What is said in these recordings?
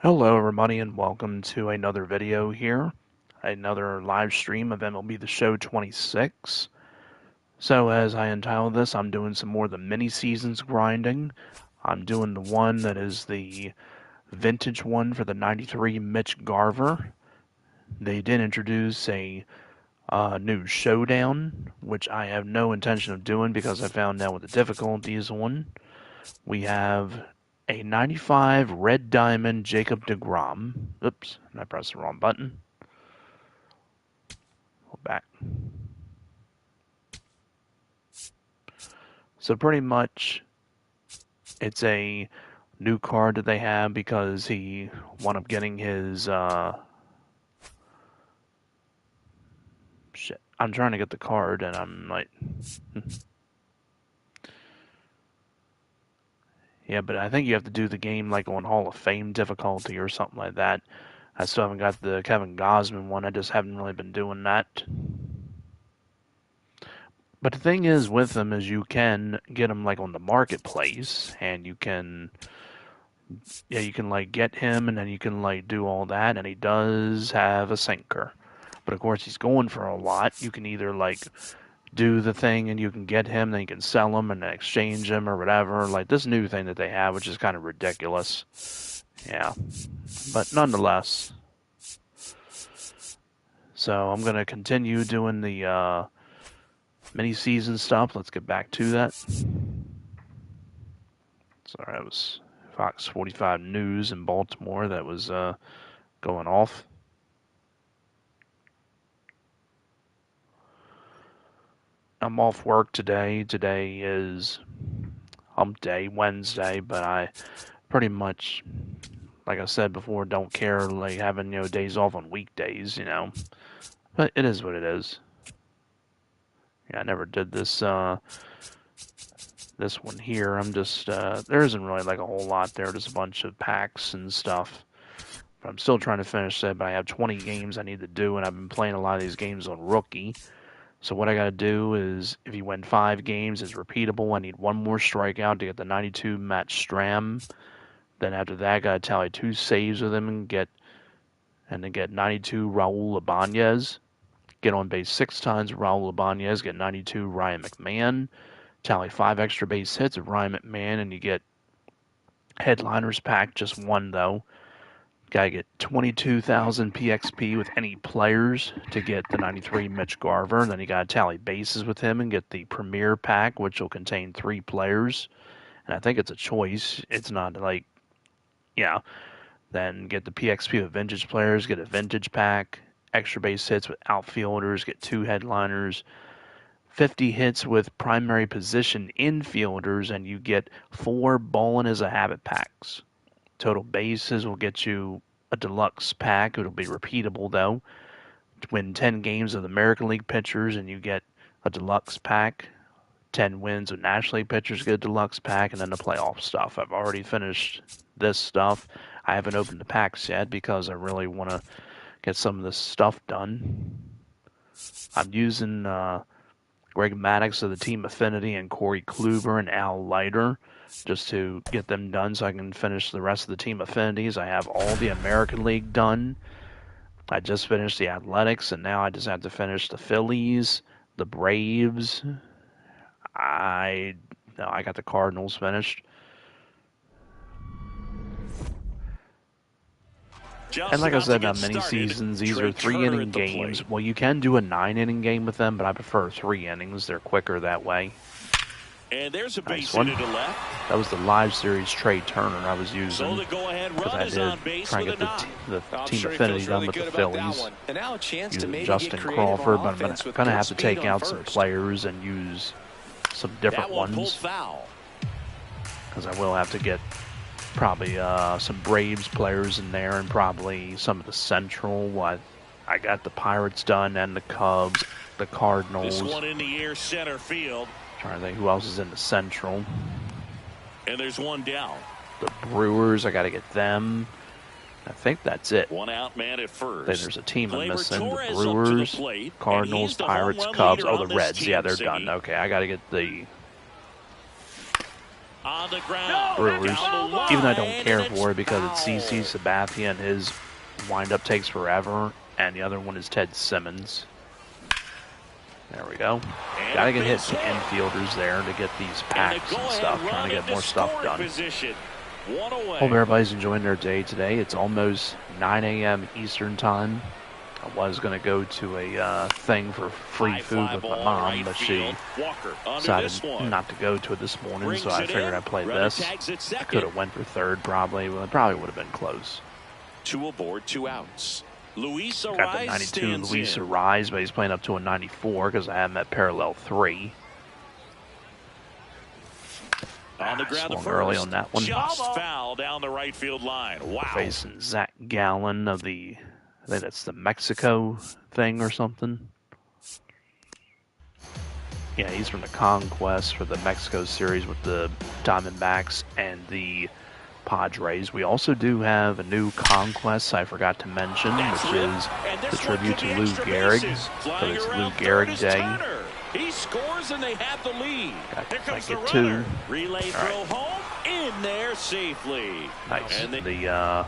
Hello everybody and welcome to another video here, another live stream of MLB The Show 26. So as I entitled this, I'm doing some more of the mini seasons grinding. I'm doing the one that is the vintage one for the 93 Mitch Garver. They did introduce a new showdown, which I have no intention of doing because I found out what the difficulty is on. We have a 95 Red Diamond Jacob deGrom. Oops, I pressed the wrong button. Go back. So pretty much, it's a new card that they have because he wound up getting his, shit. I'm trying to get the card and I'm like, yeah, but I think you have to do the game like on Hall of Fame difficulty or something like that. I still haven't got the Kevin Gausman one. I just haven't really been doing that. But the thing is with them is you can get them like on the marketplace and you can like get him and then you can like do all that, and he does have a sinker. But of course he's going for a lot. You can either like do the thing and you can get him, then you can sell him and then exchange him or whatever. Like this new thing that they have, which is kind of ridiculous. Yeah. But nonetheless. So I'm gonna continue doing the mini season stuff. Let's get back to that. Sorry, that was Fox 45 News in Baltimore that was going off. I'm off work today. Today is hump day, Wednesday, but I pretty much, like I said before, don't care like having, days off on weekdays, But it is what it is. Yeah, I never did this this one here. I'm just there isn't really like a whole lot there, just a bunch of packs and stuff. But I'm still trying to finish that, but I have 20 games I need to do, and I've been playing a lot of these games on rookie. So what I got to do is, if you win 5 games, it's repeatable. I need one more strikeout to get the 92 Matt Stram. Then after that, I got to tally 2 saves with him and then get 92 Raul Ibanez. Get on base 6 times Raul Ibanez. Get 92 Ryan McMahon. Tally 5 extra base hits of Ryan McMahon, and you get headliners pack, just 1 though. Gotta get 22,000 PXP with any players to get the 93 Mitch Garver. And then you gotta tally bases with him and get the Premier Pack, which will contain 3 players. And I think it's a choice. It's not like, yeah. Then get the PXP with vintage players, get a vintage pack, extra base hits with outfielders, get 2 headliners, 50 hits with primary position infielders, and you get 4 ballin' as a habit packs. Total bases will get you a deluxe pack. It'll be repeatable, though. Win 10 games of the American League pitchers, and you get a deluxe pack. 10 wins of National League pitchers, get a deluxe pack, and then the playoff stuff. I've already finished this stuff. I haven't opened the packs yet because I really want to get some of this stuff done. I'm using Greg Maddux of the Team Affinity and Corey Kluber and Al Leiter just to get them done so I can finish the rest of the Team Affinities. I have all the American League done. I just finished the Athletics, and now I just have to finish the Phillies, the Braves. I got the Cardinals finished. And like I said, mini seasons, these are 3-inning games. Well, you can do a 9-inning game with them, but I prefer 3 innings. They're quicker that way. And there's a nice one. That was the live series Trey Turner I was using because I did try and get the Team Affinity done with the Phillies. Using Justin Crawford, but I'm going to have to take out some players and use some different ones because I will have to get probably some Braves players in there and probably some of the Central. I got the Pirates done and the Cubs, the Cardinals. This one in the air, center field. Trying to think who else is in the Central. And there's one down. The Brewers, I got to get them. I think that's it. 1 out, man at first. Then there's a team I'm missing. The Brewers, Cardinals, Pirates, Cubs. Oh, the Reds. Yeah, they're done. Okay, I got to get the On the ground. Brewers. Down the line, Even though I don't care and for it because foul. it's CC Sabathia and his windup takes forever, and the other one is Ted Simmons. There we go. Gotta get hit to infielders there to get these packs and stuff. Trying to get more stuff done. Hope everybody's enjoying their day today. It's almost 9 a.m. Eastern time. I was going to go to a thing for free food with my mom, but she decided not to go to it this morning, so I figured I'd play this. I could have went for third probably. Well, it probably would have been close. 2 aboard, 2 outs. Luis Got the 92 Luis Arise, but he's playing up to a 94 because I have him at parallel 3. On the ground swung early on that one. Just foul down the right field line. Wow. Facing Zach Gallen of the, I think that's the Mexico thing or something. Yeah, he's from the Conquest for the Mexico series with the Diamondbacks and the Padres. We also do have a new Conquest I forgot to mention, which is the tribute to Lou Gehrig. So it's Lou Gehrig Day. He scores and they have the lead. Here comes the get 2. Relay throw home in there safely. Nice. And the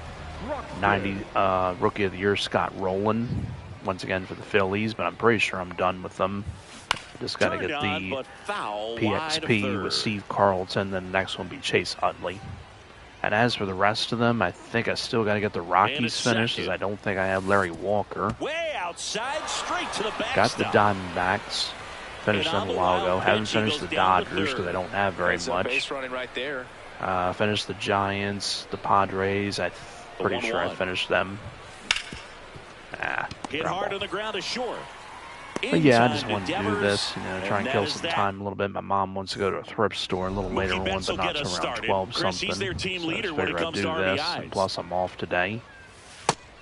90 Rookie of the Year, Scott Rowland, once again for the Phillies, but I'm pretty sure I'm done with them. Just got to get the PXP with Steve Carlton, then the next one be Chase Utley. And as for the rest of them, I think I still got to get the Rockies finished, as I don't think I have Larry Walker. Way outside, straight to the backstop. Got the Diamondbacks. Finished them a while ago. Haven't finished the Dodgers because I don't have very much. Finished the Giants, the Padres. I'm pretty sure I finished them. Hit hard on the ground is short. But yeah, I just wanted to do this, try and kill some time a little bit. My mom wants to go to a thrift store a little later on, but not till around 12 something. So I just figured I'd do this, and plus I'm off today.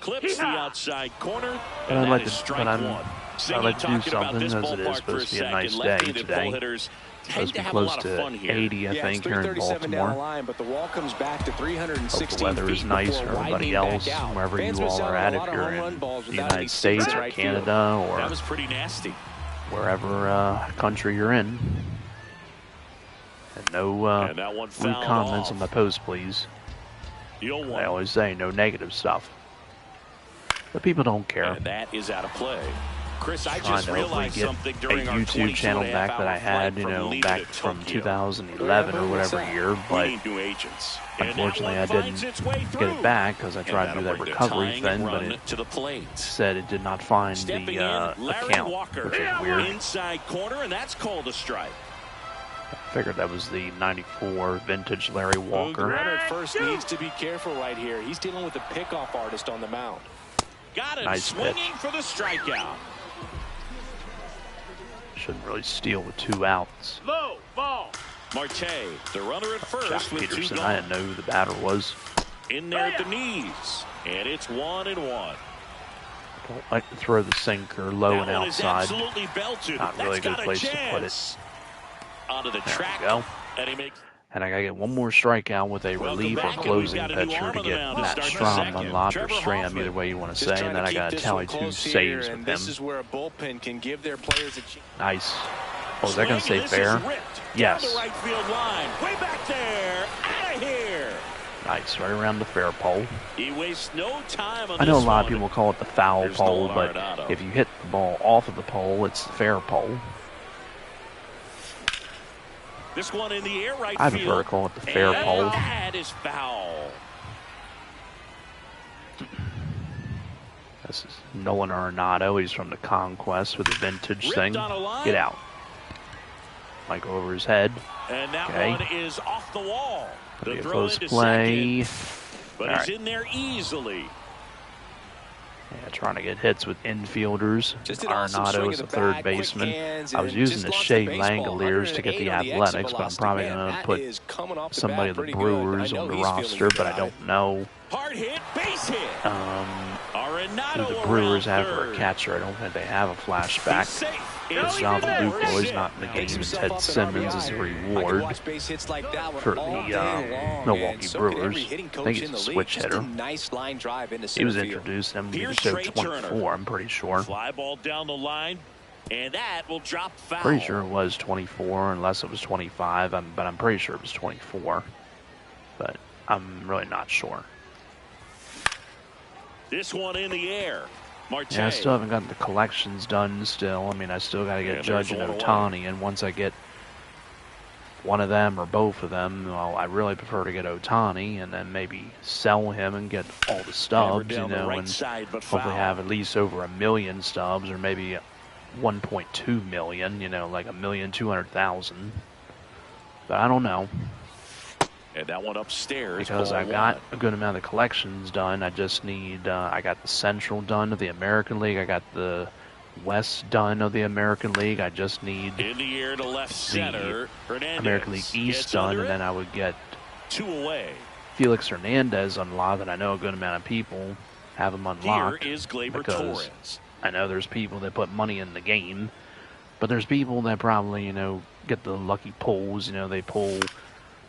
Clips the outside corner, and I'd like to do something, as it is supposed to be a nice day today. Supposed to be close to 80, I think, here in Baltimore. Hope the weather is nice for everybody else, wherever you all are at, if you're in the United States or Canada or wherever country you're in. And no rude comments on my post, please. I always say no negative stuff. But people don't care. And that is out of play. Chris, I just realized something during a YouTube channel back that I had, back from 2011 or whatever year, but unfortunately I didn't get it back because I tried to do that recovery thing, but it said it did not find the account, which is weird. Inside corner, and that's called a strike. I figured that was the 94 vintage Larry Walker. Runner at first needs to be careful right here. He's dealing with a pickoff artist on the mound. Got him nice swinging pitch for the strikeout. Shouldn't really steal with 2 outs. Low ball. Marte, the runner at first Jack with Peterson, 2 gone. I didn't know who the batter was. In there at the knees, and it's 1-1. Don't like to throw the sinker low and outside. Not really a good place to put it. Onto the there track, we go. And he makes. And I gotta get one more strikeout with a relief or closing pitcher to get Matt Strom unlocked, or Stram, either way you want to say, and then I gotta tally 2 saves with him. This is where a bullpen can give their players a chance. Nice. Oh, is that gonna say fair? Yes. Right field line. Way back there. Out of here. Nice, right around the fair pole. He wastes no time on I know a this lot of one. people call it the foul There's pole, no but Arenado. if you hit the ball off of the pole, it's the fair pole. This one in the air right I field. prefer to call it the fair And pole. that is foul. This is Nolan Arenado. He's from the Conquest with the vintage Ripped thing. on a line. Get out. Might go over his head. And that Okay. one is off the wall. That'll be The a throw close into play. second, but All he's right. in there easily. Yeah, trying to get hits with infielders. Just an awesome swing Arenado of is the the third bat, quick baseman. hands, I was and using just the launched Shea the baseball. Langoliers to get the 180 on the athletics, exit but I'm velocity, probably man. going to That put is coming off the somebody bat of the pretty good. Brewers I know on the he's feeling roster, good but I about don't know Hard hit, base hit. who Arenado the Brewers around have for a third. catcher. I don't think they have a flashback. He's safe. Because It's John first Luco is hit. not in the game, Picks and himself Ted up an Simmons RBI. is the I could reward watch base hits like that one for all the day long, Milwaukee and so could every Brewers. hitting I coach think in he's the a league. switch Just hitter. a nice line drive into He was center field. introduced him to Here's show Trey Turner. 24, I'm pretty sure. Fly ball down the line. And that will drop foul. Pretty sure it was 24, unless it was 25. But I'm pretty sure it was 24. But I'm really not sure. This one in the air. Marte. Yeah, I still haven't got the collections done still. I mean, I still got to get Judge and Ohtani, and once I get one of them or both of them, well, I really prefer to get Ohtani and then maybe sell him and get all the stubs, you know, and hopefully have at least over 1 million stubs, or maybe 1.2 million, you know, like 1,200,000. But I don't know. And that one upstairs. Because I got a good amount of collections done. I just need, I got the Central done of the American League. I got the West done of the American League. I just need in the air to left center. the American League East done, and then I would get 2 away. Felix Hernandez unlocked, and I know a good amount of people have him unlocked. Here is Gleyber because Torres. I know there's people that put money in the game, but there's people that probably, you know, get the lucky pulls. You know, they pull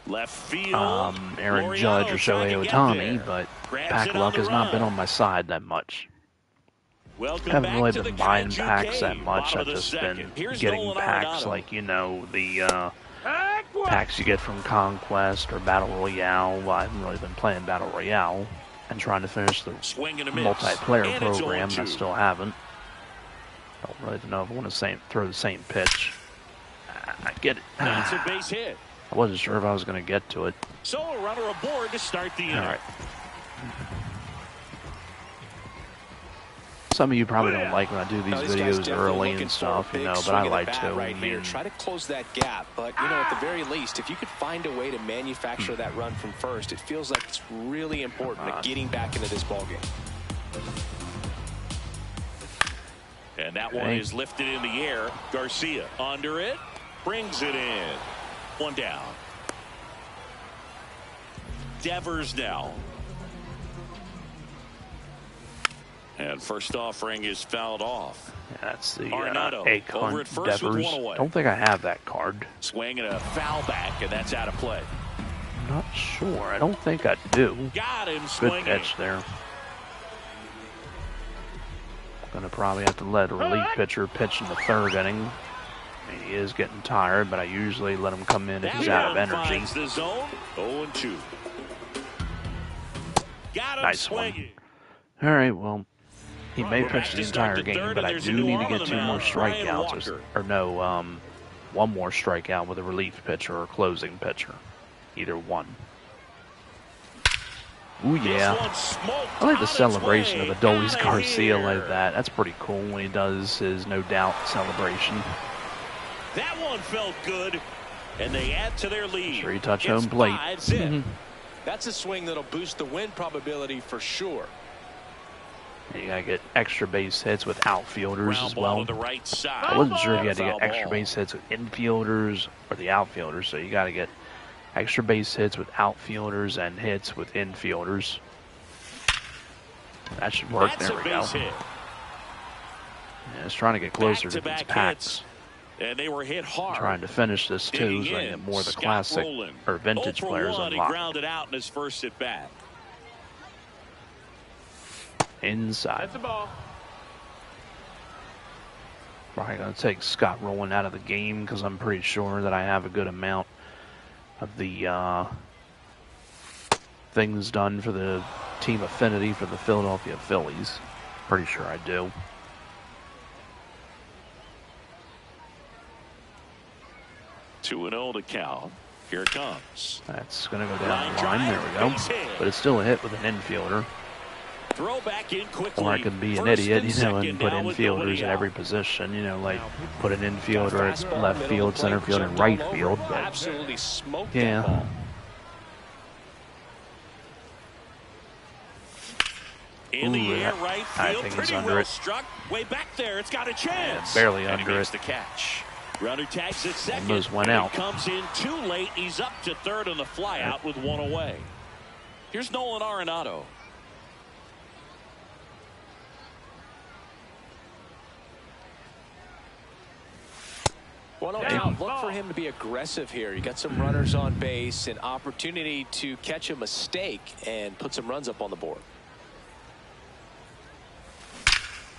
left field. Aaron Judge or Shohei Ohtani, but pack luck has not been on my side that much. I haven't really been buying packs that much. I've just been getting packs like, you know, the packs you get from Conquest or Battle Royale. Well, I haven't really been playing Battle Royale and trying to finish the multiplayer program, and I still haven't. Don't really know if I want to throw the same pitch. I get it. That's a base hit. I wasn't sure if I was going to get to it. So a runner aboard to start the inning. All right. Some of you probably don't like when I do these videos early and stuff, you know, but I like to. Right here. Try to close that gap, but you know, at the very least, if you could find a way to manufacture that run from first, it feels like it's really important to getting back into this ballgame. And that one is lifted in the air. Garcia under it, brings it in. 1 down. Devers now. And first offering is fouled off. Yeah, that's the Arenado over at first with 1 away. Don't think I have that card. Swing and a foul back, and that's out of play. Not sure. I don't think I do. Got him swinging. Good catch there. Gonna probably have to let a relief pitcher pitch in the 3rd inning. I mean, he is getting tired, but I usually let him come in if he's out of energy. The zone. 0-2. Got him nice swinging. One. All right, well, he may pitch the entire game, but I do need to get 2 more strikeouts, or no, 1 more strikeout with a relief pitcher or closing pitcher. Either one. Ooh, yeah. I like the celebration of Adolis Garcia like that. That's pretty cool when he does his no doubt celebration. That one felt good, and they add to their lead. Sure, you touch home plate. That's a swing that'll boost the win probability for sure. You gotta get extra base hits with outfielders as well. Right side. I wasn't sure if you had to get extra base hits with infielders or the outfielders, so you gotta get extra base hits with outfielders and hits with infielders. That should work. There we go. Yeah, it's trying to get closer to these packs. And they were hit hard. I'm trying to finish this too, so I can get more of the classic or vintage players unlocked. He grounded out in his first at bat. Inside. That's the ball. Probably going to take Scott Rowland out of the game because I'm pretty sure that I have a good amount of the things done for the team affinity for the Philadelphia Phillies. Pretty sure I do. Two and 0 to count. Here it comes. That's going to go down the line. There we go. But it's still a hit with an infielder. Throw back in quickly. Or I could be an idiot, you know, and put infielders at every position, you know, like put an infielder at left field, center field, and right field. But absolutely smoked yeah. that ball. In the air, right field. I think he's under well it. Struck. Way back there. It's got a chance. Yeah, barely and under he makes it. The catch. Runner tags at second. Almost went out. He comes in too late. He's up to third on the fly out with 1 away. Here's Nolan Arenado. Well, no doubt, look for him to be aggressive here. You got some runners on base, an opportunity to catch a mistake and put some runs up on the board.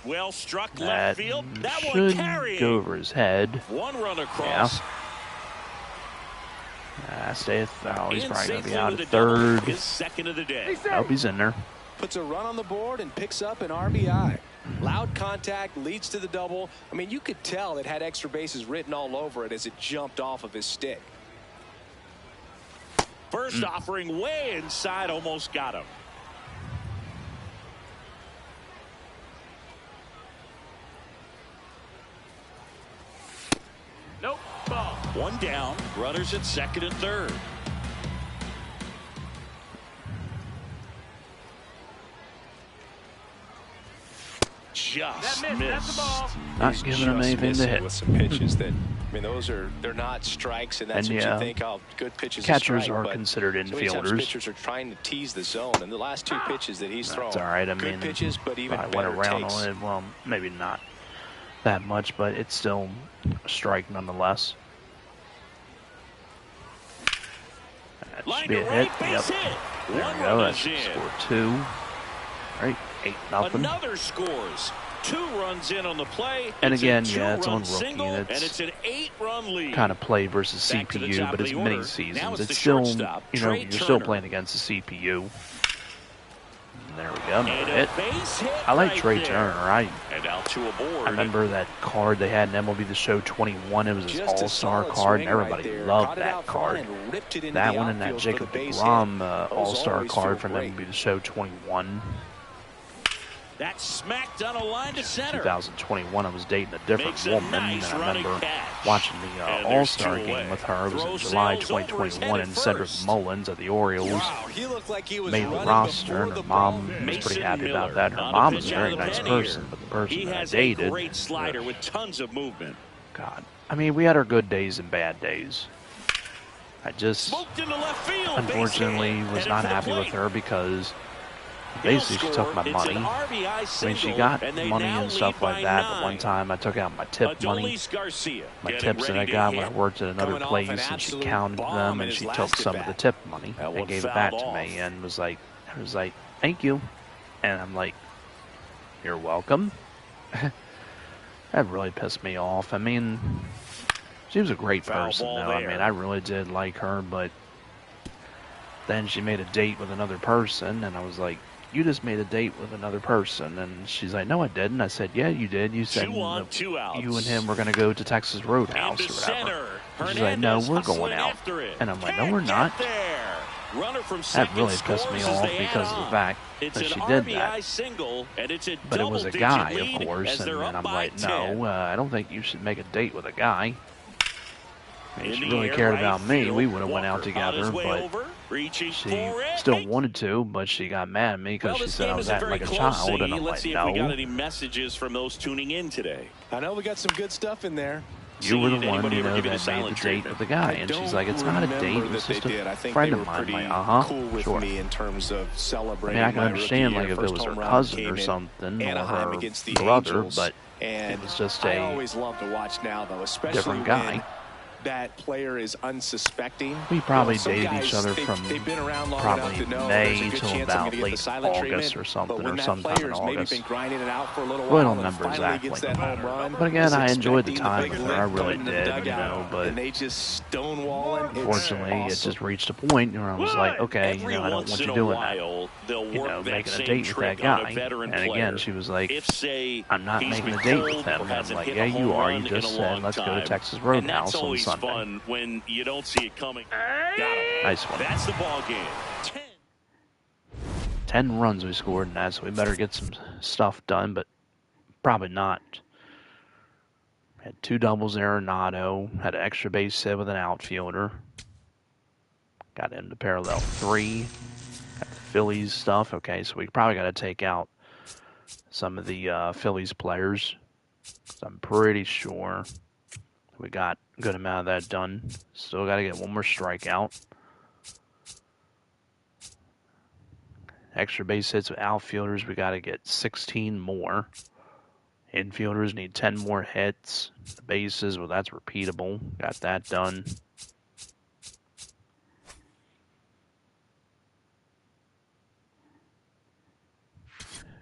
Well struck That left field. That one should carrying. go over his head. One run across. Stay at third. He's probably going to be out at double. third. His second of the day. Nope, he's in there. Puts a run on the board and picks up an RBI. Loud contact leads to the double. I mean, you could tell it had extra bases written all over it as it jumped off of his stick. First offering way inside, almost got him. Nope. Ball. One down. Runners at second and third. Just missed. Not giving him anything to hit. With some pitches that, I mean, they're not strikes, and that's what you think. Oh, good pitches. Catchers are considered infielders. Pitchers are trying to tease the zone, and the last two pitches that he's thrown. That's all right. I good mean, pitches, but even I better went around takes. on it. Well, maybe not that much, but it's still a strike nonetheless. That should be a hit. Yep. There we go. That should score 2. All right, 8-0. Another scores. 2 runs in on the play. And it's again, a yeah, it's on two-run rookie. single, And it's an 8-run lead. kind of play versus Back to the CPU, top but of it's the order. mini seasons. Now it's the still, shortstop, you know, Trey you're still Turner. playing against the CPU. And there we go. And Hit. a base hit I like right Trey there. Turner. And out to a board. I remember that card they had in MLB The Show 21. It was his Just a All-Star solid card, and swing right everybody there. loved Caught it that out front card. and ripped it into That the one and that outfield for Jacob the base deGrom hit. All-Star always card feel from great. MLB The Show 21. That smacked on a line to center. 2021, I was dating a different Makes a woman, nice and I running remember catch. watching the And there's All-Star 2 game away. with her. It was in Throw July sails over, 2021, headed and Cedric first. Mullins of the Orioles Wow, he looked like he was made the running roster, and before her the mom ball. was Mason pretty happy Miller about that. Her on mom the was a pitch very out of the nice pen person, here. but the person He that I has dated, a great slider with tons of movement. God, I mean, we had our good days and bad days. I just, Smoked into left field. unfortunately, Base hit. was Headed not for the happy with plate. her because He'll basically she took score. my It's money. an RBI I mean, she single, got and they money now and stuff lead like by that, but 9. one time I took out my tip money, Adolis Garcia my getting tips that I ready to got when I hit. worked at another Coming off place, an and she absolute counted bomb them, in and his she last took some of the at-bat. tip money That one and gave it fouled back to off. me, and was like, thank you. And I'm like, you're welcome. That really pissed me off. I mean, she was a great Foul person, ball though. I there. mean, I really did like her, but then she made a date with another person, and I was like, you just made a date with another person. And she's like, no, I didn't. I said, yeah, you did. You said 2 on, 2 outs. you and him were going to go to Texas Roadhouse Into or whatever. center. And she's like, no, Hernandez we're hustling going out. after it. And I'm like, no, Can't we're get not. there. Runner from That second really pissed me scores as off they because add of the on. fact It's that an she did RBI that. single, and it's a But it was a double-digit guy, lead of course, as and they're up I'm by like, 10. no, I don't think you should make a date with a guy. If In she the really air, cared right about me, field. we would have went out Walker on together, his way but over, reaching she for it. still wanted to, but she got mad at me because Well, she this said I game was isn't acting very like a close, child, and Z. I'm Let's like, see if we got no. any messages from those tuning in today. I know we got some good stuff in there. You were the Did one, anybody you ever know, give you that the made silent the date treatment? with the guy. I And she's don't like, it's not a date, remember it's that just they did. I think friend they of were mine. I'm pretty like, cool with sure. me in terms of I celebrating mean, I can my understand, rookie like, year. if it First was her home run cousin came or in something, or Anaheim her against the brother, Angels, but and it was just I a always love to watch now, though, especially different guy. when that player is unsuspecting. We probably Some dated guys, each other they've been around long probably enough to know May there's a good till chance I'm about gonna get the late silent August treatment. or something, But when or that sometime in player's maybe August. been grinding it out for a little Well, I while don't and remember finally gets exactly. that home run. But again, is I enjoyed the expecting time big with her. I lift really coming into the did, dugout, but and they just stonewalling. It's unfortunately, it awesome. just reached a point where I was like, okay, Every I don't once want in you a doing while, they'll that. You work know, that making a same date with that trick on guy. a veteran And player. again, she was like, If, say, I'm not he's making been a date cold with him. or And I'm hasn't like, hit yeah, a home you are. run You in just a said, long let's go to time. Texas And Roadhouse that's on always Sunday. fun when you don't see it coming. Got him. Nice one. That's the ball game. 10 runs we scored in that, so we better get some stuff done, but probably not. Had 2 doubles there, Renato. Had an extra base hit with an outfielder. Got into parallel 3. Got the Phillies stuff. Okay, so we probably got to take out some of the Phillies players. So I'm pretty sure we got a good amount of that done. Still got to get one more strikeout. Extra base hits with outfielders, we got to get 16 more. Infielders need 10 more hits. The bases, well, that's repeatable. Got that done.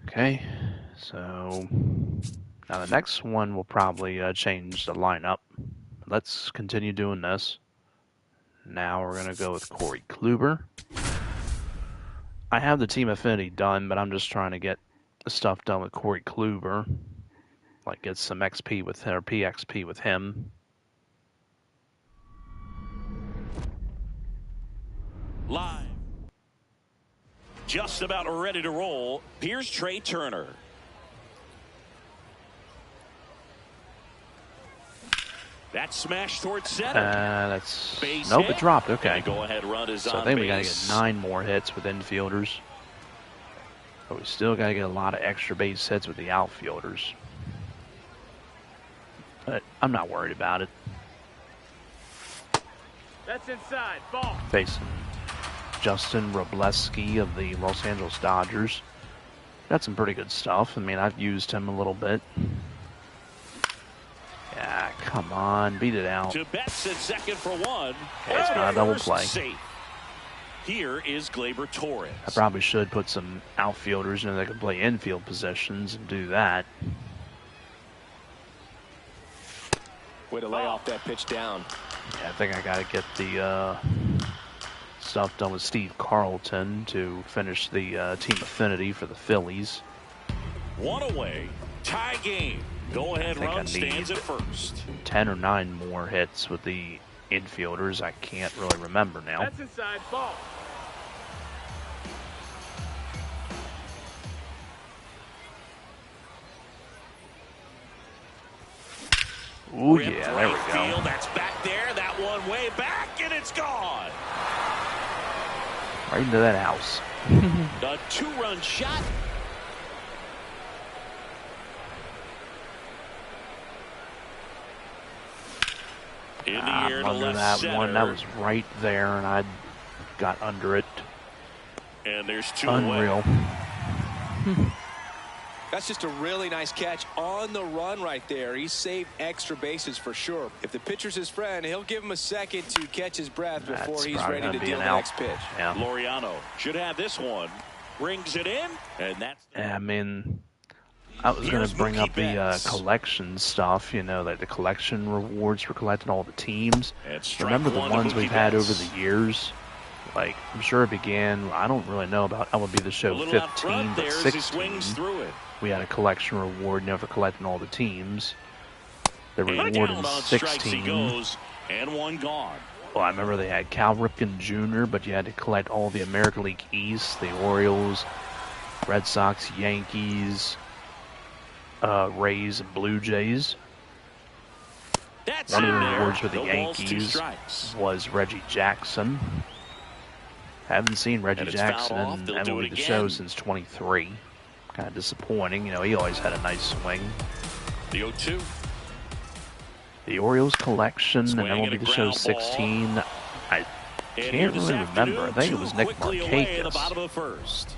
Okay, So now the next one will probably change the lineup. Let's continue doing this. Now we're going to go with Corey Kluber. I have the team affinity done, but I'm just trying to get the stuff done with Corey Kluber. Like get some XP with him, or PXP with him. Live. Just about ready to roll. Here's Trey Turner. That smash towards center. That's base nope, hit. it dropped. Okay. Go ahead, run is so on I think base. we gotta get 9 more hits with infielders. But we still gotta get a lot of extra base hits with the outfielders. But I'm not worried about it. That's inside. Ball. Facing Justin Robleski of the Los Angeles Dodgers. Got some pretty good stuff. I mean, I've used him a little bit. Yeah, come on, beat it out. To Betts at second for one. Okay, it's not a double play. Safe. Here is Gleyber Torres. I probably should put some outfielders in that can play infield positions and do that. Way to lay off that pitch down. Yeah, I think I got to get the stuff done with Steve Carlton to finish the team affinity for the Phillies. One away. Tie game. Go ahead, run stands at first. 10 or 9 more hits with the infielders. I can't really remember now. That's inside. Ball. Ooh, yeah, there we go. That's back there. That one way back, and it's gone. Right into that house. The 2-run shot. In the air to under left that center. one. That was right there, and I got under it. And there's 2 Unreal. away. That's just a really nice catch on the run right there. He saved extra bases for sure. If the pitcher's his friend, he'll give him a second to catch his breath before That's he's probably ready to gonna be deal an the out. next pitch. Yeah. Laureano should have this one. Brings it in, and that's... I mean, I was going Here's to bring up Mookie the Betts. collection stuff, you know, like the collection rewards for collecting all the teams. And strike Remember the one to ones Mookie we've had over Betts. the years? Like, I'm sure it began, I don't really know about MLB The Show A little out 15, front but there as he 16. swings through it. We had a collection reward, for collecting all the teams. The And reward down in on strikes he 16. goes, and one gone. Well, I remember they had Cal Ripken Jr., but you had to collect all the American League East, the Orioles, Red Sox, Yankees, Rays, and Blue Jays. That's One of the in there. rewards for the No balls, 2 Yankees strikes. was Reggie Jackson. Haven't seen Reggie And it's Jackson fouled off. in They'll do MLB it The Show again. since 23. Kind of disappointing. You know, he always had a nice swing. The 0-2. The Orioles collection and Swing and a MLB The Show ground 16. I And here can't this really remember. I afternoon, think it 2 was Nick quickly away in the Markakis. bottom of the first.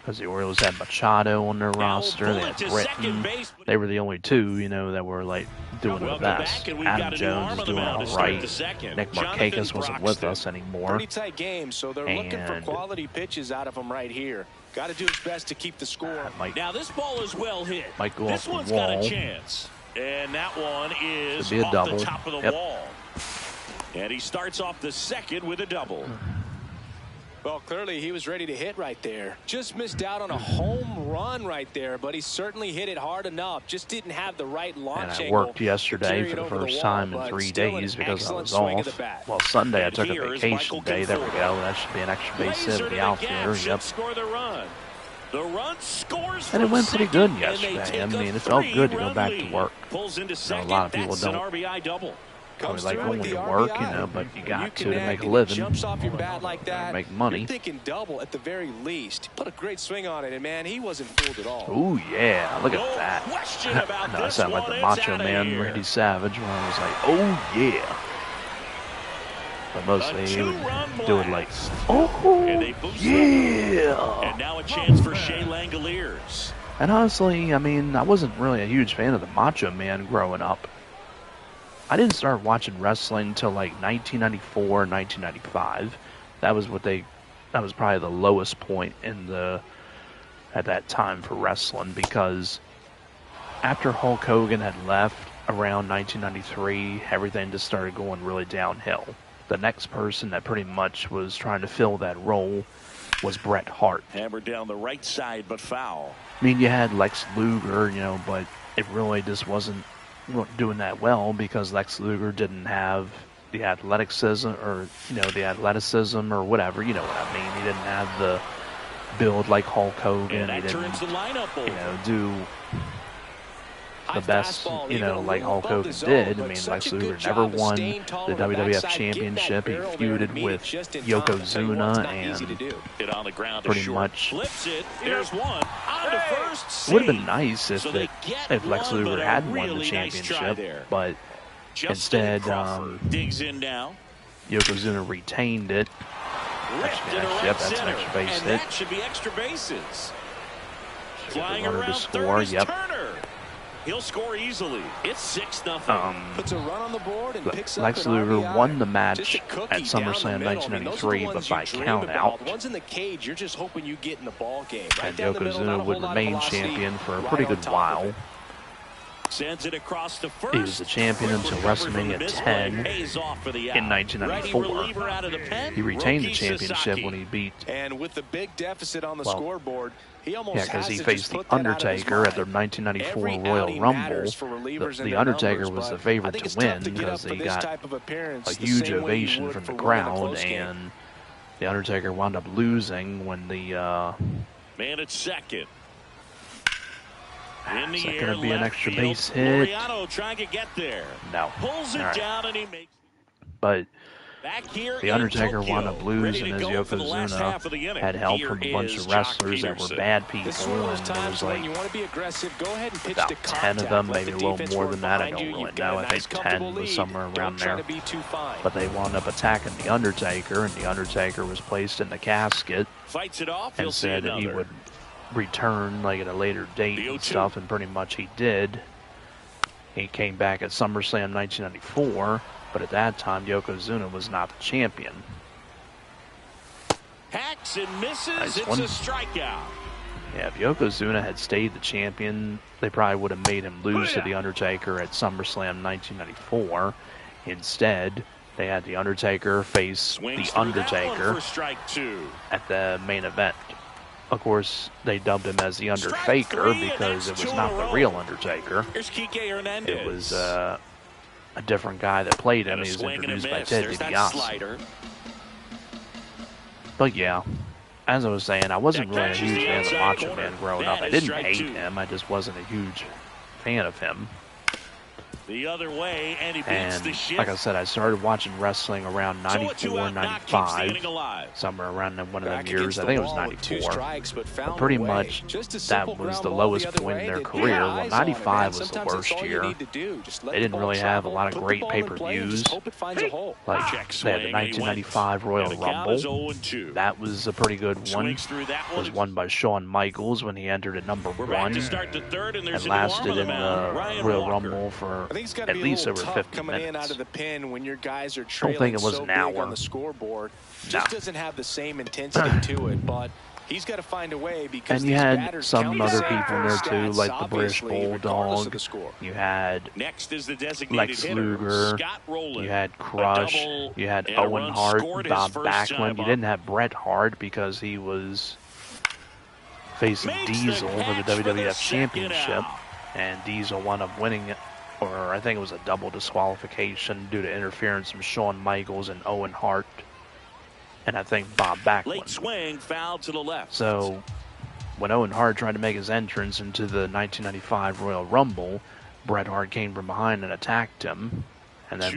Because the Orioles had Machado on their Now roster, they bullet had to second Britton. base. They were the only 2, you know, that were like doing the Welcome best. back, and we've got Adam a new Jones arm is on the doing mound all to start right. the second. Nick Jonathan Markakis wasn't with Broxton. us anymore. Pretty tight game, so they're looking for And- quality pitches out of him right here. Got to do his best to keep the score. Might Now this ball is well hit. Might go This off the one's got a wall. chance. And that one is Could be a off double. the top of the Yep. wall. And he starts off the second with a double. Well, clearly he was ready to hit right there. Just missed out on a home run right there, but he certainly hit it hard enough. Just didn't have the right And launch I angle worked to yesterday carry for it the over first wall, time in but 3 still an days because I excellent was swing of off. the bat. Well, Sunday I And took a here is vacation Michael day. There we Conforto. go. That should be an extra base hit Laser with to the the outfielder. gap should Yep. score the run. The run scores And it from went pretty second, good and they yesterday. take I a mean, it felt good to go 3-run back to lead. work. Pulls into You know, second. a lot of people That's don't an RBI double. Comes like through going with to the work, you RBI. know, but you got You to connect make a and it living. Jumps off your bat like that. Make money. You're thinking double at the very least. Put a great swing on it, and man, he wasn't fooled at all. Ooh, yeah. Look No at that. question about No, I this sound like one. the It's Macho outta Man, here. Randy Savage, when I was like, oh, yeah. But mostly he would two-run do it like, blast. oh, And they boost yeah. And now a chance for Shea Langoliers. And honestly, I mean, I wasn't really a huge fan of the Macho Man growing up. I didn't start watching wrestling until like 1994, 1995. That was probably the lowest point in the at that time for wrestling, because after Hulk Hogan had left around 1993, everything just started going really downhill. The next person that pretty much was trying to fill that role was Bret Hart. Hammered down the right side, but foul. I mean, you had Lex Luger, but it really just wasn't doing that well because Lex Luger didn't have the athleticism or whatever. You know what I mean? He didn't have the build like Hulk Hogan. And that he didn't, turns the lineup over. do the best, like Hulk Hogan did. I mean, Lex Luger never won the WWF Championship. He feuded with Yokozuna Hit on the ground pretty much. Flips it. There's one. On to first. Would have been nice if if Lex one, Luger had won the championship, but instead, digs in now. Yokozuna retained it. That's an extra base hit. That should be extra bases. Flying around to score. Yep. Turner. He'll score easily. It's 6-0. Puts a run on the board and picks up Lex Luger won the match at SummerSlam 1993, but by count out. Once in the cage, you're just hoping you get in the ball game. And Yokozuna would remain champion for a pretty good while. Sends it across the first. He was the champion until WrestleMania 10 in 1994. He retained the championship when he beat. And with the big deficit on the scoreboard, he almost because he faced the Undertaker at the 1994 Royal Rumble. The Undertaker was the favorite to win because he got a huge ovation from the crowd, and the Undertaker wound up losing when the man at second. Is that going to be an extra base hit? Trying to get there. No. Pulls it down and he makes. But back here the Undertaker wound up losing as Yokozuna had help from a bunch of wrestlers that were bad people, and there was like about 10 of them, maybe a little more than that. I don't really know. I think 10 was somewhere around there. But they wound up attacking the Undertaker, and the Undertaker was placed in the casket and said that he would return like at a later date and stuff, and pretty much he did. He came back at SummerSlam 1994, but at that time Yokozuna was not the champion. Hacks and misses. Nice it's one. A strikeout. Yeah, if Yokozuna had stayed the champion, they probably would have made him lose to the Undertaker at SummerSlam 1994. Instead, they had the Undertaker face the Undertaker at the main event. Of course, they dubbed him as the Underfaker because it was not the real Undertaker. It was a different guy that played him. He was introduced by Ted DiBiase. But yeah, as I was saying, I wasn't really a huge fan of Macho Man growing up. I didn't hate him. I just wasn't a huge fan of him. The other way, and he beats the shift. Like I said, I started watching wrestling around 94, 95, somewhere around one of them years. I think it was 94. But pretty much that was the lowest point in their career. Well, 95 was the worst year. They didn't really have a lot of great pay-per-views. Like they had the 1995 Royal Rumble. That was a pretty good one. It was won by Shawn Michaels when he entered at number 1 and lasted in the Royal Rumble for at least over 50 minutes. Don't think it was an hour. On the scoreboard. Just doesn't have the same intensity to it, but he's got to find a way because and you had some other people in there too, like the British Bulldog. You had Lex Luger. You had Crush. You had Owen Hart, Bob Backlund. You didn't have Bret Hart because he was facing Diesel for the WWF Championship, and Diesel wound up winning it. Or I think it was a double disqualification due to interference from Shawn Michaels and Owen Hart, and I think Bob Backlund. Late swing, foul to the left. So when Owen Hart tried to make his entrance into the 1995 Royal Rumble, Bret Hart came from behind and attacked him, and then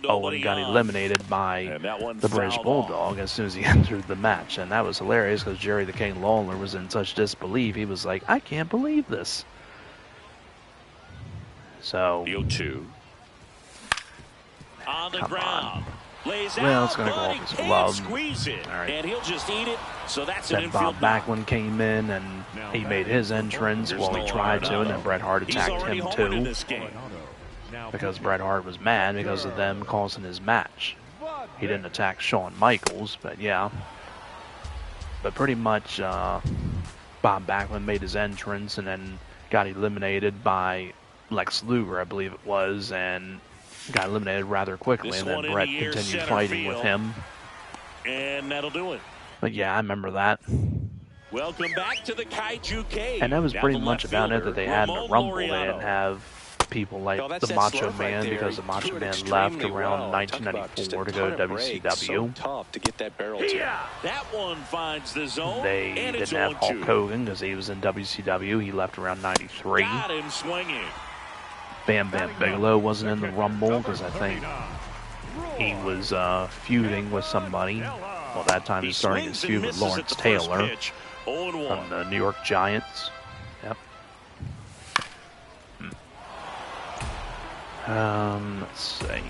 Owen got eliminated by the British Bulldog as soon as he entered the match, and that was hilarious because Jerry the King Lawler was in such disbelief. He was like, "I can't believe this." So, on the ground. Well, it's going to go off his glove. All right. And he'll just eat it. So that's then Bob Backlund came in and he made his entrance. Well, he tried to, and then Bret Hart attacked him too. Because Bret Hart was mad because of them causing his match. He didn't attack Shawn Michaels, but yeah. But pretty much Bob Backlund made his entrance and then got eliminated by Lex Luger, I believe it was, and got eliminated rather quickly, and then Brett continued fighting with him. And that'll do it. But yeah, I remember that. Welcome back to the Kaiju Cave. And that was pretty much about it that they had in the Rumble. They didn't have people like the Macho Man, because the Macho Man left around 1994 to go to WCW. Tough to get that barrel to. That one finds the zone. They didn't have Hulk Hogan because he was in WCW. He left around 93. Got him swinging. Bam Bam Bigelow wasn't in the Rumble because I think he was feuding with somebody. Well, that time he was starting his feud with Lawrence Taylor from the New York Giants. Yep. Let's see.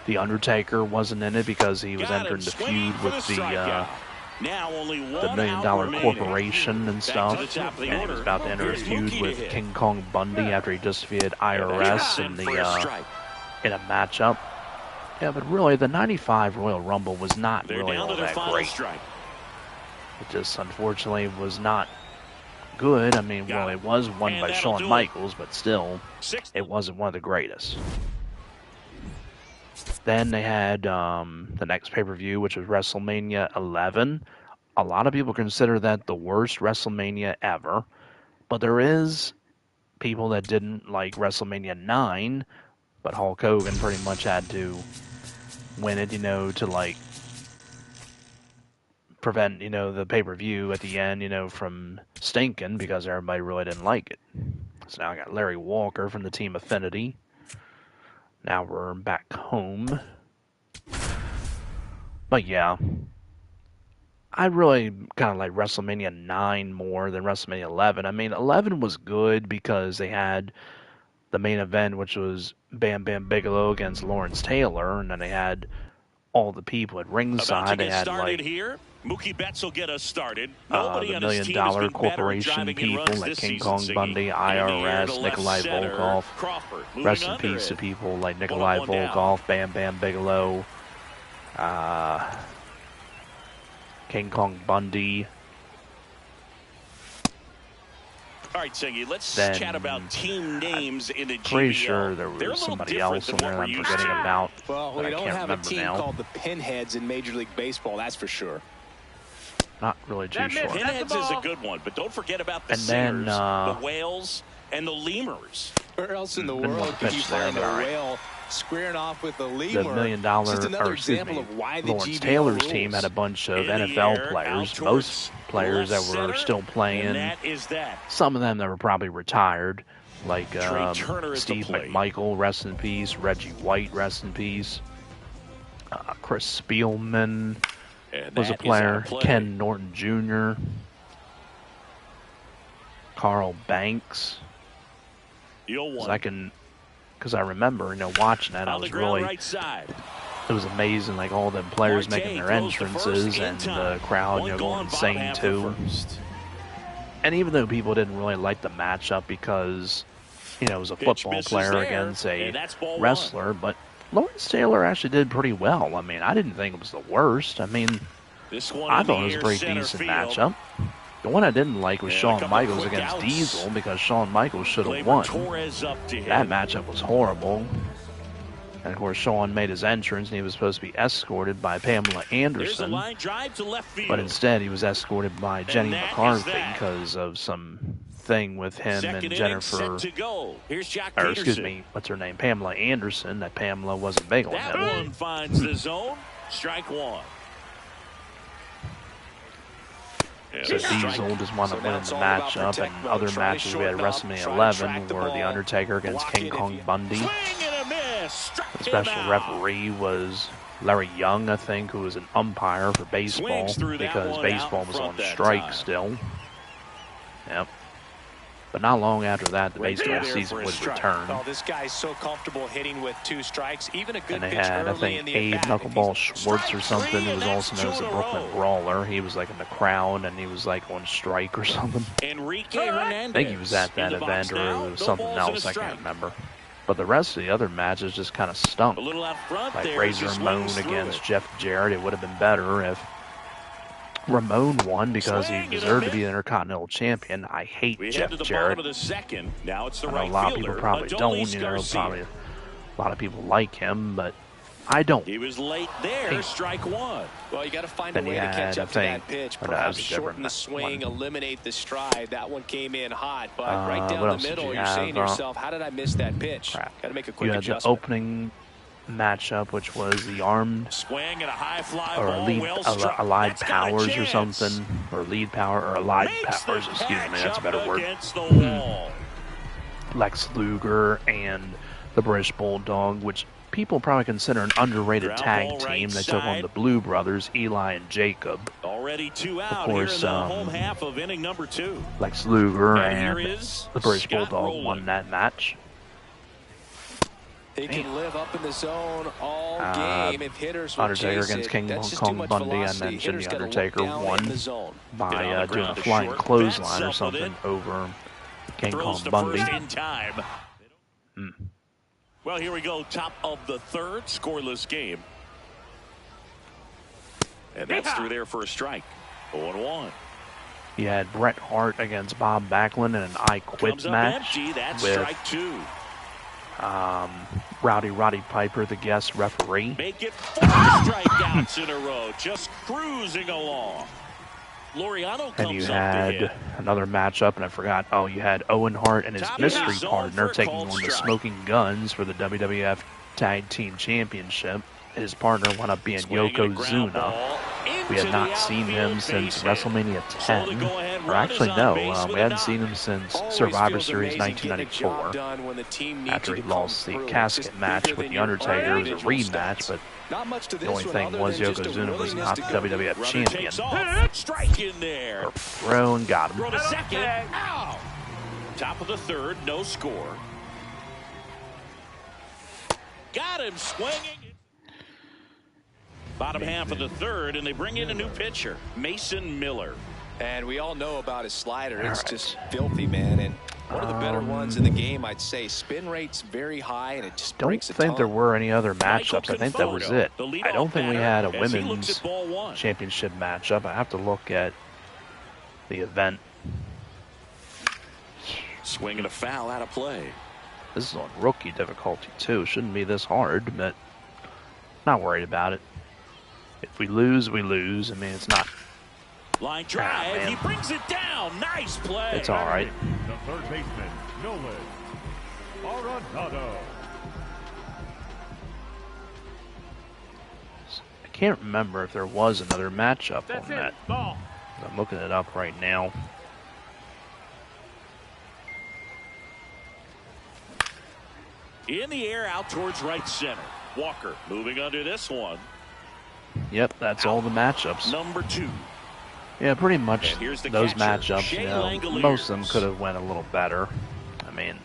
The Undertaker wasn't in it because he was entering the feud with the $1 Million Corporation and stuff. And he was about to enter a feud with King Kong Bundy after he just defeated IRS in a matchup. Yeah, but really, the '95 Royal Rumble was not really all that great. It just, unfortunately, was not good. I mean, well, it was won by Shawn Michaels, but still, it wasn't one of the greatest. Then they had the next pay-per-view, which was WrestleMania 11. A lot of people consider that the worst WrestleMania ever, but there is people that didn't like WrestleMania 9, but Hulk Hogan pretty much had to win it, to like prevent, the pay-per-view at the end, from stinking because everybody really didn't like it. So now I got Larry Walker from the Team Affinity. Now we're back home. But yeah, I really kind of like WrestleMania 9 more than WrestleMania 11. I mean, 11 was good because they had the main event, which was Bam Bam Bigelow against Lawrence Taylor, and then they had all the people at ringside. They had like here. Mookie Betts will get us started. the $1 Million Corporation people like King Kong Bundy, IRS, Nikolai Volkov. Rest in peace to people like Nikolai Volkov, Bam Bam Bigelow, King Kong Bundy. All right, Singy, let's chat about team names in the GBL. Pretty sure there was somebody else in there I'm forgetting about. Well, we don't have a team called the Pinheads in Major League Baseball, that's for sure. Not really too sure. Pinheads is a good one, but don't forget about the Singers, the Whales, and the Lemurs. Where else in the world could you find a whale squaring off with a lemur? The $1 Million, Lawrence Taylor's team had a bunch of NFL players, most players that were still playing. Some of them that were probably retired, like Steve McMichael, rest in peace, Reggie White, rest in peace, Chris Spielman was a player, Ken Norton Jr., Carl Banks. Because I remember, watching that, I was really, it was amazing, like all the players making their entrances and the crowd, going insane too. And even though people didn't really like the matchup because, it was a football player against a wrestler, but Lawrence Taylor actually did pretty well. I mean, I didn't think it was the worst. I mean, I thought it was a pretty decent matchup. The one I didn't like was Shawn Michaels against Diesel because Shawn Michaels should have won. That matchup was horrible. And, of course, Shawn made his entrance, and he was supposed to be escorted by Pamela Anderson. But instead, he was escorted by Jenny McCarthy because of some thing with him and Jennifer, or excuse me, what's her name, Pamela Anderson, that Pamela wasn't big on him. That one finds the zone. Strike one. So Diesel just wound up winning the matchup, and other matches we had at WrestleMania 11 were The Undertaker against King Kong Bundy. The special referee was Larry Young, I think, who was an umpire for baseball because baseball was on strike still. Yep. But not long after that, the baseball season was returned. Oh, this guy's so comfortable hitting with 2 strikes. Even a good and they had, I think, Abe Knuckleball Schwartz or something, who was also known as the Brooklyn Brawler. He was like in the crowd, and he was like on strike or something. I think he was at that event, or it was something else, I can't remember. But the rest of the other matches just kind of stunk. Like Razor Ramon against Jeff Jarrett. It would have been better if Ramon won because he deserved to be the Intercontinental Champion. I hate Jeff Jarrett. Of the second. Now it's the I know a lot of people probably don't. You know, probably a lot of people like him, but I don't. He was late there. Strike one. Well, you got to find a way to catch up to that pitch. Perhaps shorten the swing, eliminate the stride. That one came in hot, but right down the middle, you're saying to yourself, how did I miss that pitch? Got to make a quick adjustment. You had the opening matchup, which was the armed swing and a high fly or allied powers or something, or lead power or allied powers. Excuse me, that's a better word. Lex Luger and the British Bulldog, which people probably consider an underrated tag team. They took on the Blue Brothers, Eli and Jacob. Already 2 out. Of course, here in the home half of inning number 2. Lex Luger and the British Bulldog won that match. He can live up in the zone all game if hitters will Undertaker chase against it. King That's Kong Bundy. velocity. I mentioned Hitters the Undertaker won by doing a short, flying clothesline or something over King Kong Bundy. In time. Well, here we go. Top of the third, scoreless game. And that's through there for a strike. 0-1. You had Bret Hart against Bob Backlund in an I Quit match That's with strike 2. Roddy Piper, the guest referee. Make it 4 strikeouts in a row, just cruising along. Laureano comes and you had another matchup, and I forgot. Oh, you had Owen Hart and his mystery partner taking on the Smoking Guns for the WWF Tag Team Championship. His partner wound up being Yokozuna. We had not seen him since WrestleMania 10. Or actually, no, we hadn't seen him since Survivor Series 1994. After he lost the casket match with The Undertaker. It was a rematch, but the only thing was Yokozuna was not the WWF champion. Strike in there. Throw and got him. Throw to second. Ow. Top of the third, no score. Got him swinging. Bottom half of the third, and they bring in a new pitcher, Mason Miller. And we all know about his slider. It's just filthy, man. And one of the better ones in the game, I'd say. Spin rate's very high, and it just breaks a ton. Don't think there were any other matchups. I think that was it. I don't think we had a women's championship matchup. I have to look at the event. Swing and a foul out of play. This is on rookie difficulty, too. Shouldn't be this hard, but not worried about it. If we lose, we lose. I mean, it's not. Line drive. He brings it down. Nice play. It's all right. The third baseman, Nolan Arenado. I can't remember if there was another matchup on that. Ball. I'm looking it up right now. In the air, out towards right center. Walker moving under this one. Yep, that's all the matchups. Number 2. Yeah, pretty much those catcher, matchups, you know, most of them could have went a little better. I mean,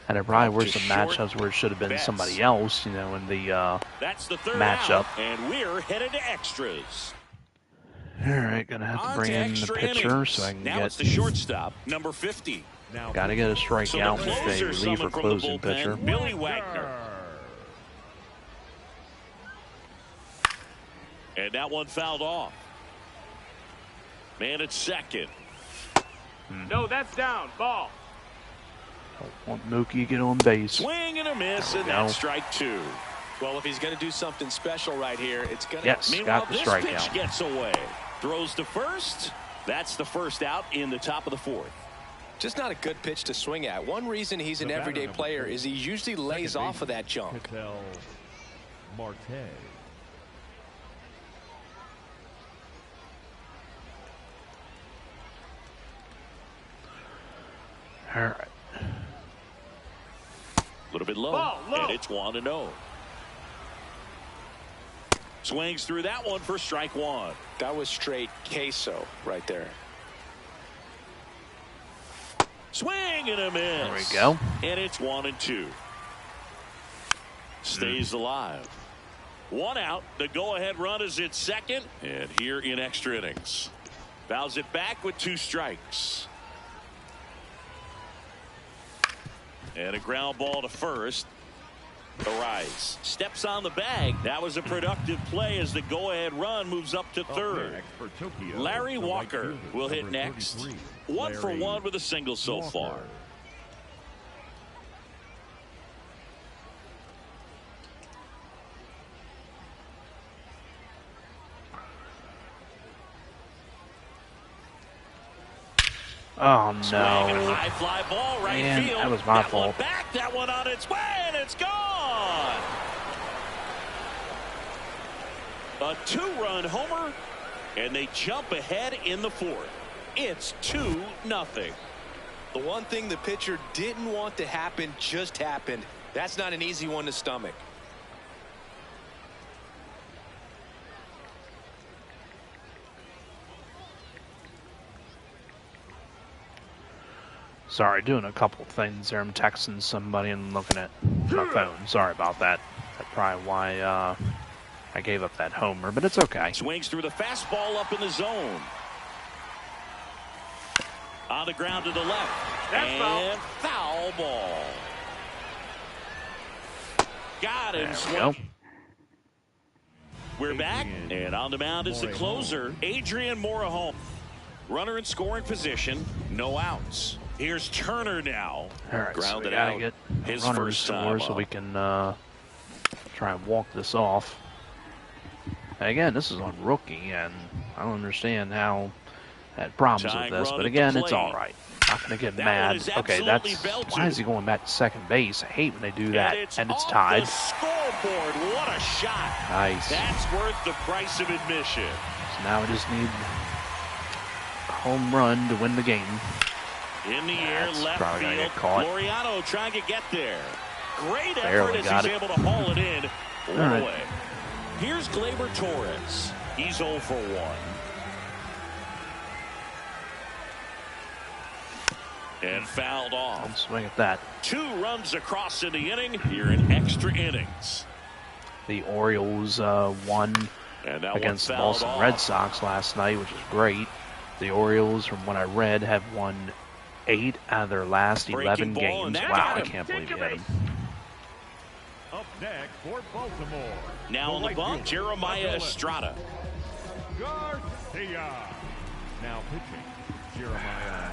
and there probably were some matchups where it should have been somebody else, you know, in the that's the third matchup. Out, and we're headed to extras. All right, gonna have to bring in the pitcher so I can now get. It's the shortstop, number 50. Gotta get a strikeout with a reliever closing bullpen, pitcher. Billy Wagner. And that one fouled off. Man at second. No, that's down. Ball. Want Mookie to get on base. Swing and a miss, and that's strike 2. Well, if he's going to do something special right here, it's going to. Yes, got the strikeout. This pitch gets away. Throws to first. That's the first out in the top of the fourth. Just not a good pitch to swing at. One reason he's an everyday player is he usually lays off of that junk. Marte. All right. A little bit low, and it's 1-0. Swings through that one for strike 1. That was straight queso right there. Swing and a miss. There we go. And it's 1-2. Stays alive. 1 out. The go-ahead run is at second, and here in extra innings. Fouls it back with 2 strikes. And a ground ball to first. Arise steps on the bag. That was a productive play as the go-ahead run moves up to third. Larry Walker will hit next. 1 for 1 with a single so far. Oh no! High fly ball right Man, field. that was my fault. Back, that one on its way, and it's gone. A 2-run homer, and they jump ahead in the 4th. It's 2-0. The one thing the pitcher didn't want to happen just happened. That's not an easy one to stomach. Sorry, doing a couple things there. I'm texting somebody and looking at my phone. Sorry about that. That's probably why I gave up that homer, but it's okay. Swings through the fastball up in the zone. On the ground to the left. And foul ball. Got him. There we go. We're back, and on the mound is the closer, Adrian Morejon. Runner in scoring position, no outs. Here's Turner now. All right, grounded so we gotta out. get His runners first score time so up. we can try and walk this off. And again, this is on rookie, and I don't understand how I had problems with this, but again, it's all right. Not gonna get mad. Okay, that's why is he going back to second base? I hate when they do that, and it's tied. The scoreboard, what a shot! Nice. That's worth the price of admission. So now we just need a home run to win the game. In the air, That's left probably gonna field. get caught. Loriano trying to get there. Great effort Barely as got he's it. able to haul it in. All One right. away. Here's Gleyber Torres. He's 0 for 1. And fouled off. Don't swing at that. 2 runs across in the inning here in extra innings. The Orioles won And that against the one fouled Boston off. Red Sox last night, which is great. The Orioles, from what I read, have won 8 out of their last Breaking 11 ball, games. and that Wow, got I him. can't believe you hit him. Up next for Baltimore. Now on the right bump, fielder, Jeremiah Garcia. Estrada. Garcia. Now pitching, Jeremiah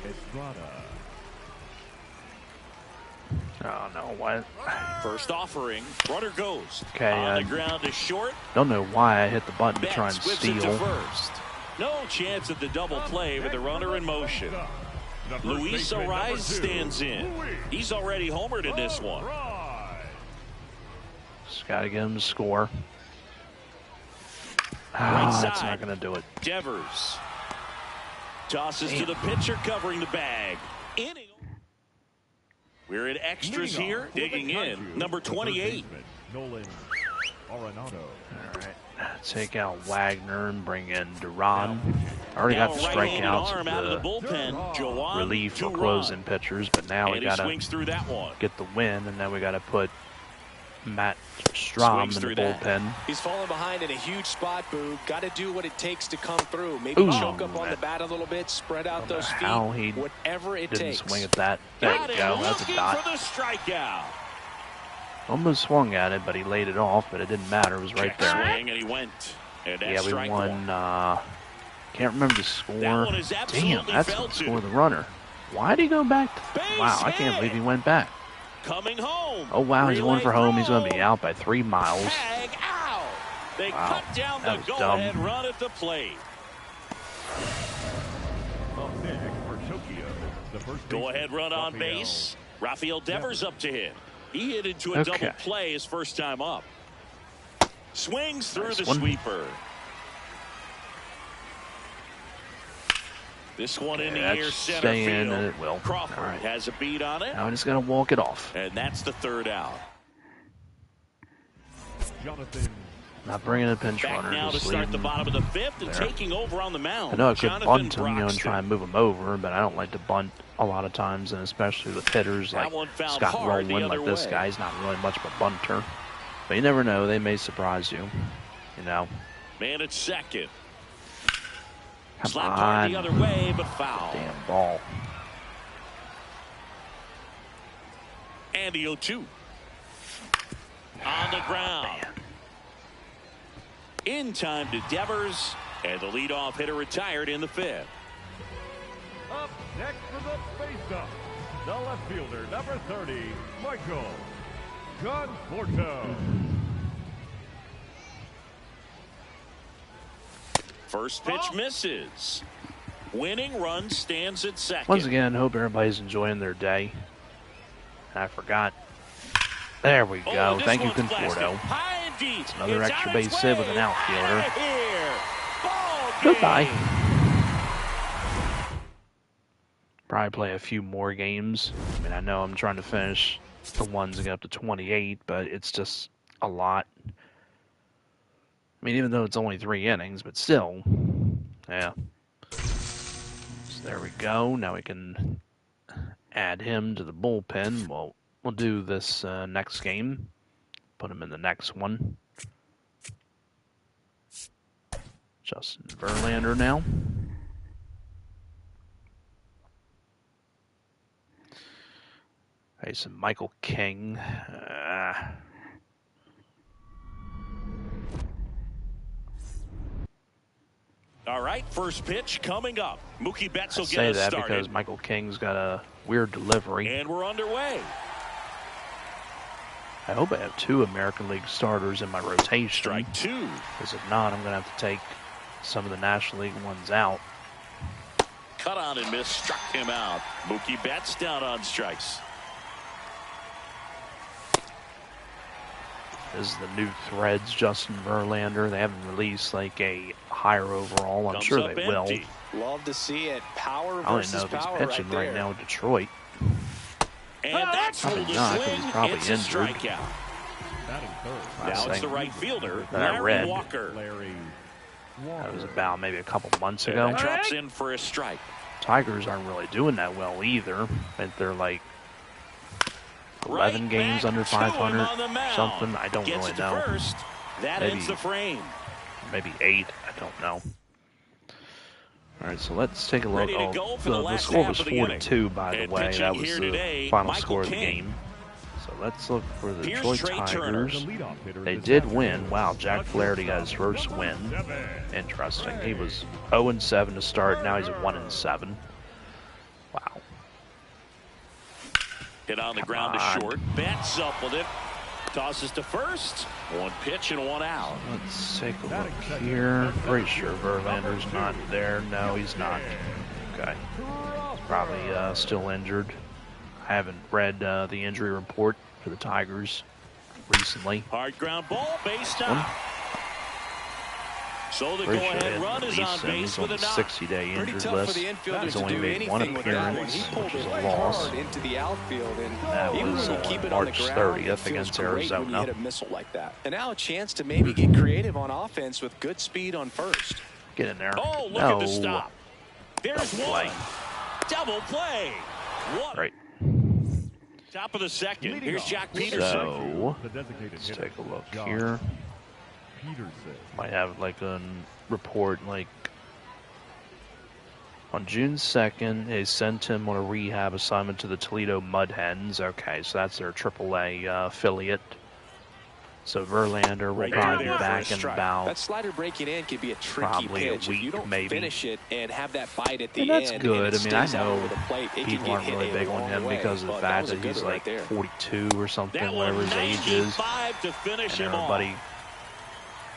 Estrada. Oh, no, what? First offering, runner goes. Okay, on the ground is short. Don't know why I hit the button to try and Betts whips it to steal. first. No chance at the double play with the runner in motion. Luis Arise stands in. He's already homered in this one. Just got to get him to score. Right Ah, that's side. not going to do it. Devers tosses to the pitcher covering the bag. Inning. We're in extras here. Digging in. Number 28. Nolan Arenado. All right. Take out Wagner and bring in Duran. I already got the Right-handed strikeouts arm with out of the the bullpen. Joan relief for Duran. closing pitchers, but now we And he got to swings through that one. get the win, and then we got to put Matt Strom Swings in the through that. bullpen. He's falling behind in a huge spot, Boo. Got to do what it takes to come through. Maybe Ooh, choke up on the bat a little bit, spread out those feet, how he whatever it Didn't takes. swing at that. There Got you him go. That's a looking dot. for the strikeout. Almost swung at it, but he laid it off, but it didn't matter. It was right Check there. swing, and he went. And that's Yeah, we strike won. one. Can't remember the score. That one is Damn, absolutely that's fell the to. score of the runner. Why did he go back? Base Wow, I can't hit. believe he went back. Coming home. Oh, wow, he's going Relay for home. He's going to be throw. out by 3 miles. Tag out. They Wow, cut down that the was go-ahead dumb. run at the plate. Up next for Tokyo, the first Go-ahead baseman, run on Rafael. base. Rafael Devers up to hit. He hit into a Okay. double play his first time up. Swings through Nice the one. sweeper. This one in the Okay, air that's center staying, field. and it will. Crawford All right. has a beat on it, Now I just got to walk it off. and that's the third out. Jonathan. Not bringing a pinch Back runner. now to Just start leave the him. bottom of the 5th and there. taking over on the mound. I know I could Jonathan bunt him, and Broxton. try and move him over, but I don't like to bunt a lot of times, and especially with hitters That like one fouled Scott hard the Rowland, other like this way. guy. He's not really much of a bunter. But you never know. They may surprise you. You know. Man at second. Come Slapped hard the on. other way, but foul. Damn ball. And the 0-2. On the ground. In time to Devers, and the leadoff hitter retired in the 5th. Up next for the face-up, the left fielder, number 30, Michael Conforto. First pitch misses. Winning run stands at second. Once again, hope everybody's enjoying their day. I forgot. There we go. Thank you, Conforto. It's another extra base hit with an outfielder. Goodbye. Probably play a few more games. I mean, I know I'm trying to finish the ones and get up to 28, but it's just a lot. I mean, even though it's only 3 innings, but still. Yeah. So there we go. Now we can add him to the bullpen. We'll do this next game. Put him in the next one. Justin Verlander now. Hey, some Michael King. All right, first pitch coming up. Mookie Betts will get us started. I say that because Michael King's got a weird delivery. And we're underway. I hope I have 2 American League starters in my rotation. Strike 2. Because if not, I'm going to have to take some of the National League ones out. Cut on and miss, struck him out. Mookie Betts down on strikes. This is the new Threads, Justin Verlander. They haven't released like a higher overall. I'm sure they will. Love to see it. Power I don't versus know if he's power pitching right now in Detroit. And that's probably not, because he's probably it's injured. A strikeout. Now it's the right fielder, Larry Walker. That was about maybe a couple months ago. Drops in for a strike. Tigers aren't really doing that well either. I think they're like 11 games under 500 or something. I don't really know. First. That ends the frame. Maybe 8. I don't know. All right, so let's take a look. The score was 4-2, by the way. That was the final score of the game. So let's look for the Detroit Tigers. They did win. Wow, Jack Flaherty got his first win. Interesting. He was 0-7 to start. Now he's 1-7. Wow. Hit on the ground to short. Betts up with it. Tosses to first. 1 pitch and 1 out. Let's take a look here. Pretty sure Verlander's not there. No, he's not. Okay. He's probably still injured. I haven't read the injury report for the Tigers recently. Hard ground ball, base down. So the go-ahead run is on base with a knock. 60-day injured list. He's only made 1 appearance, which is a loss. That was March 30th against Arizona. And now a chance to maybe get creative on offense with good speed on first. Get in there. Oh, look at the stop. There's one. Double play. What? Right. Top of the second. Here's Jack Peterson. So, let's take a look here. Might have like a report like on June 2nd, they sent him on a rehab assignment to the Toledo Mud Hens. Okay, so that's their AAA affiliate. So Verlander will probably be back in about that slider breaking in could be a tricky pitch. A week, if you don't maybe. Finish it and have that bite at the and that's end. good. I mean, I know plate, people aren't really big on him because of the fact that he's like 42 or something, whatever his age is. And everybody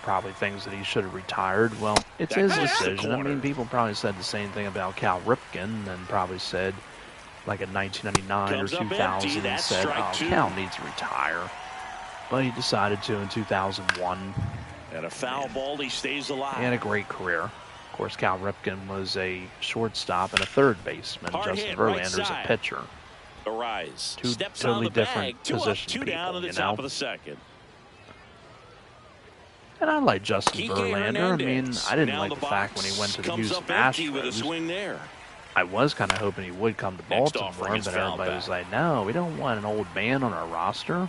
probably thinks that he should have retired. Well, it's his decision. I mean, people probably said the same thing about Cal Ripken and probably said like in 1999 or 2000 and said, oh, Cal needs to retire. But he decided to in 2001. And a foul ball, he stays alive. He had a great career. Of course, Cal Ripken was a shortstop and a third baseman. Justin Verlander's a pitcher. Arise. Two totally different position people, down in the top of the second. And I like Justin Verlander. I mean, I didn't like the fact when he went to the Houston Astros. I was kind of hoping he would come to Baltimore, but everybody was like, no, we don't want an old man on our roster.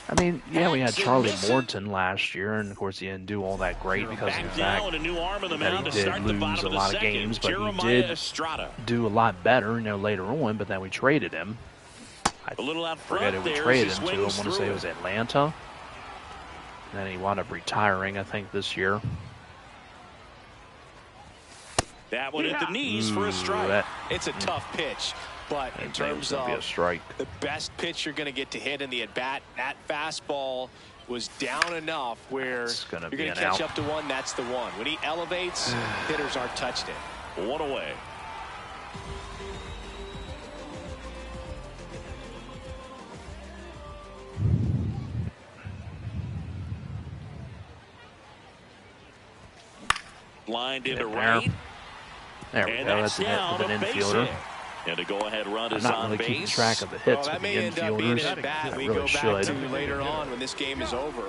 I mean, yeah, we had Charlie Morton last year, and of course he didn't do all that great because of the fact that he did lose a lot of games, but he did do a lot better, you know, later on, but then we traded him. I forget who we traded him to. I want to say it was Atlanta. And he wound up retiring, I think, this year. That one at the knees for a strike. It's a tough pitch, but in terms of a strike, the best pitch you're going to get to hit in the at-bat, that fastball was down enough where you're going to catch up to one. That's the one. When he elevates, hitters aren't touched it. One away. Lined into right. There we go. That's a hit with an infielder. And a go-ahead run is I'm not on really base. keeping track of the hits with the infielders. I we really go should. Back to later on when this game is over.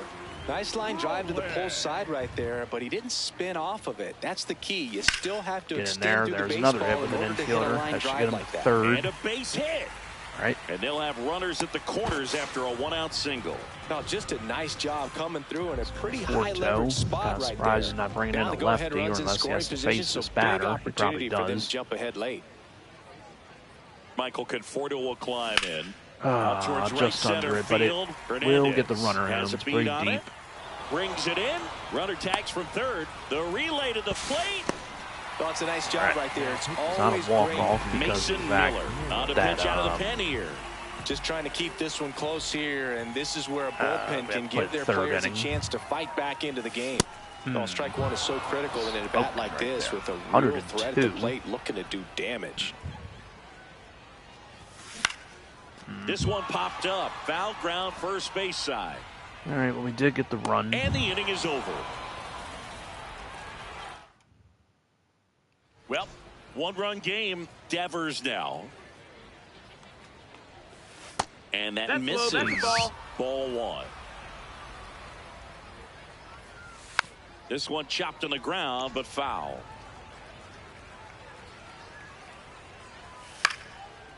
Nice line drive to the pull side right there, but he didn't spin off of it. That's the key. You still have to extend through There's the another baseball hit with in an order to hit a infielder. line That should drive get him like that. third. And a base hit. Right. And they'll have runners at the corners after a one-out single. Now, just a nice job coming through in a pretty high leverage spot right surprised there. he's not bringing in a lefty, or unless he has to face this batter. He probably does. Jump ahead late. Michael Conforto will climb in. Just under it, but it will get the runner in. It's pretty deep. Brings it in. Runner tags from third. The relay to the plate. Well, it's a nice job right there. It's not always a walk-off because Mason of the fact Miller on a that pitch out of the pen here. Just trying to keep this one close here, and this is where a bullpen can give their players a chance to fight back into the game. Well, strike one is so critical in a bat like this with a real threat at the plate looking to do damage. This one popped up. Foul ground first base side. All right, well, we did get the run. And the inning is over. Well, one-run game. Devers now. And that misses. Ball one. This one chopped on the ground, but foul.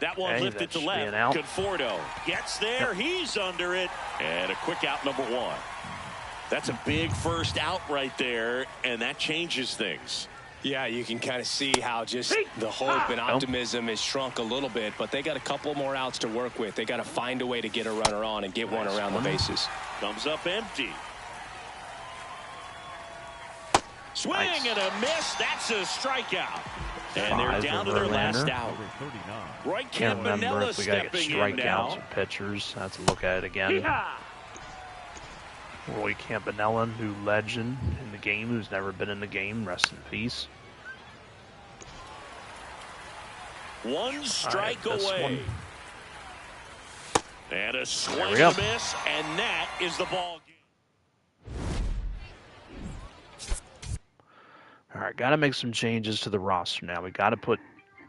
That one lifted to left. Conforto gets there. He's under it. And a quick out, number one. That's a big first out right there, and that changes things. Yeah, you can kind of see how just the hope and optimism is shrunk a little bit, but they got a couple more outs to work with. They got to find a way to get a runner on and get one around the bases. Comes up empty. Swing and a miss. That's a strikeout. And they're down to their last out. Roy Campanella stepping in now. Or pitchers. I have to look at it again. Roy Campanella, new legend in the game, who's never been in the game. Rest in peace. One strike away. And a swing and a miss, and that is the ball game. All right, got to make some changes to the roster now. We got to put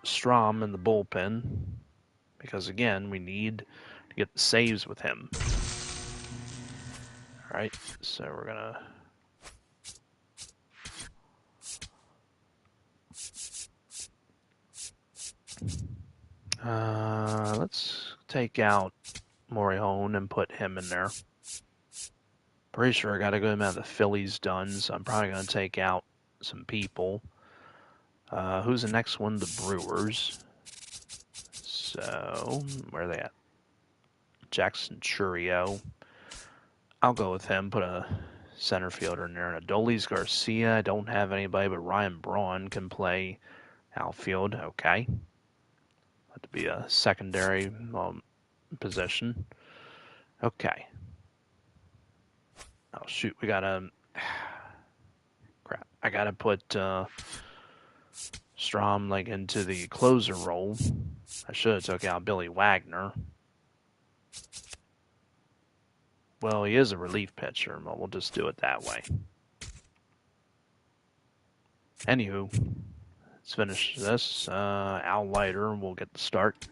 Strom in the bullpen because, again, we need to get the saves with him. All right, so we're going to... let's take out Morihone and put him in there. Pretty sure I got to go him out of the Phillies done, so I'm probably going to take out some people. Who's the next one? The Brewers. So, where are they at? Jackson Churio. I'll go with him. Put a center fielder in there. And Adolis Garcia. I don't have anybody, but Ryan Braun can play outfield. Okay. Have to be a secondary position. Okay. Oh, shoot. We got to... Crap. I got to put Strom like into the closer role. I should have took out Billy Wagner. Well, he is a relief pitcher, but we'll just do it that way. Anywho, let's finish this. Al Leiter will get the start.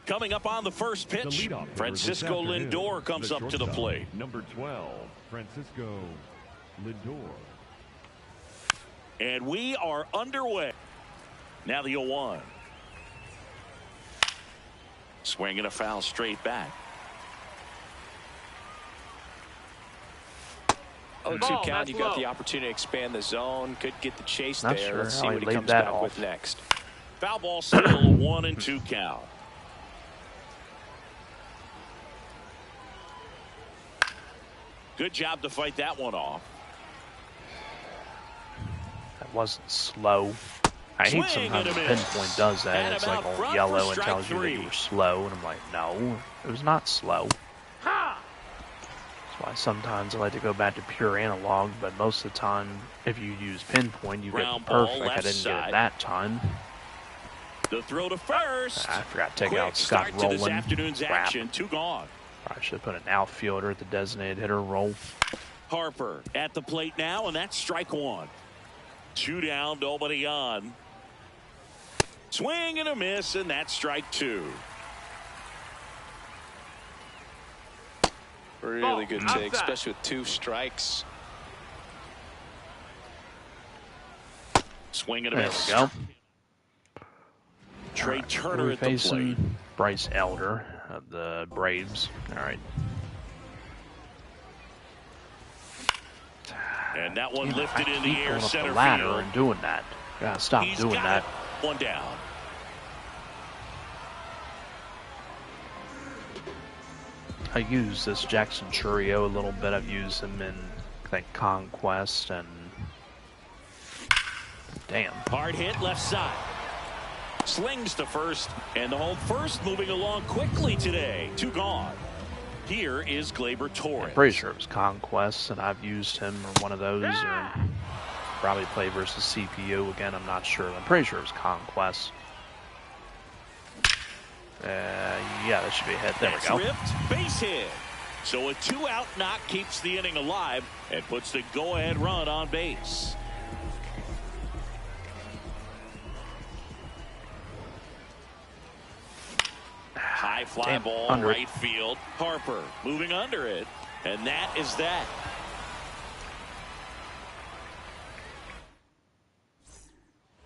Coming up on the first pitch, Francisco Lindor comes up to the plate. Number 12, Francisco Lindor. And we are underway. Now the 0-1. Swinging a foul straight back. 0-2 count. You got the opportunity to expand the zone. Could get the chase Not there. sure Let's see what he comes that back off. with next. Foul ball still 1-2 count. Good job to fight that one off. That wasn't slow. I hate sometimes the pinpoint does that. It's like all yellow and tells you that you were slow. And I'm like, no, it was not slow. That's why sometimes I like to go back to pure analog. But most of the time, if you use pinpoint, you get the perfect. I didn't get it that time. The throw to first. I forgot to take out Scott Rowland. This afternoon's action. 2 gone. I should have put an outfielder at the designated hitter role. Harper at the plate now, and that's strike 1. 2 down, nobody on. Swing and a miss, and that's strike 2. Really good take, especially with 2 strikes. Swing and a miss. There we go. Trey Turner at the plate. Bryce Elder of the Braves. All right. And that one lifted in the air, center the ladder field. And doing that. Gotta stop doing that. 1 down. I use this Jackson Churio a little bit. I've used him in, I think, Conquest and. Damn. Hard hit left side. Slings to first, and the home first moving along quickly today. 2 gone. Here is Gleyber Torres. I'm pretty sure it was Conquest, and I've used him or one of those, or probably play versus CPU again. I'm not sure. I'm pretty sure it was Conquest. Yeah, that should be a hit. There we go. Ripped, base hit. So a 2-out knock keeps the inning alive and puts the go-ahead run on base. High fly ball right field. Harper moving under it, and that is that.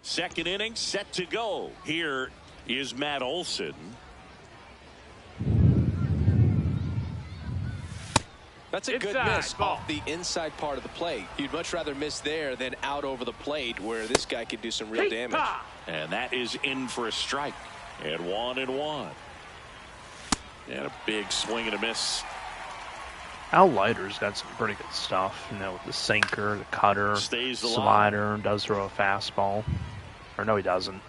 Second inning set to go. Here is Matt Olson. That's a good miss off the inside part of the plate. You'd much rather miss there than out over the plate where this guy could do some real damage. And that is in for a strike. And 1-1. And a big swing and a miss. Al Leiter's got some pretty good stuff, you know, with the sinker, the cutter, slider, and does throw a fastball. Or no, he doesn't.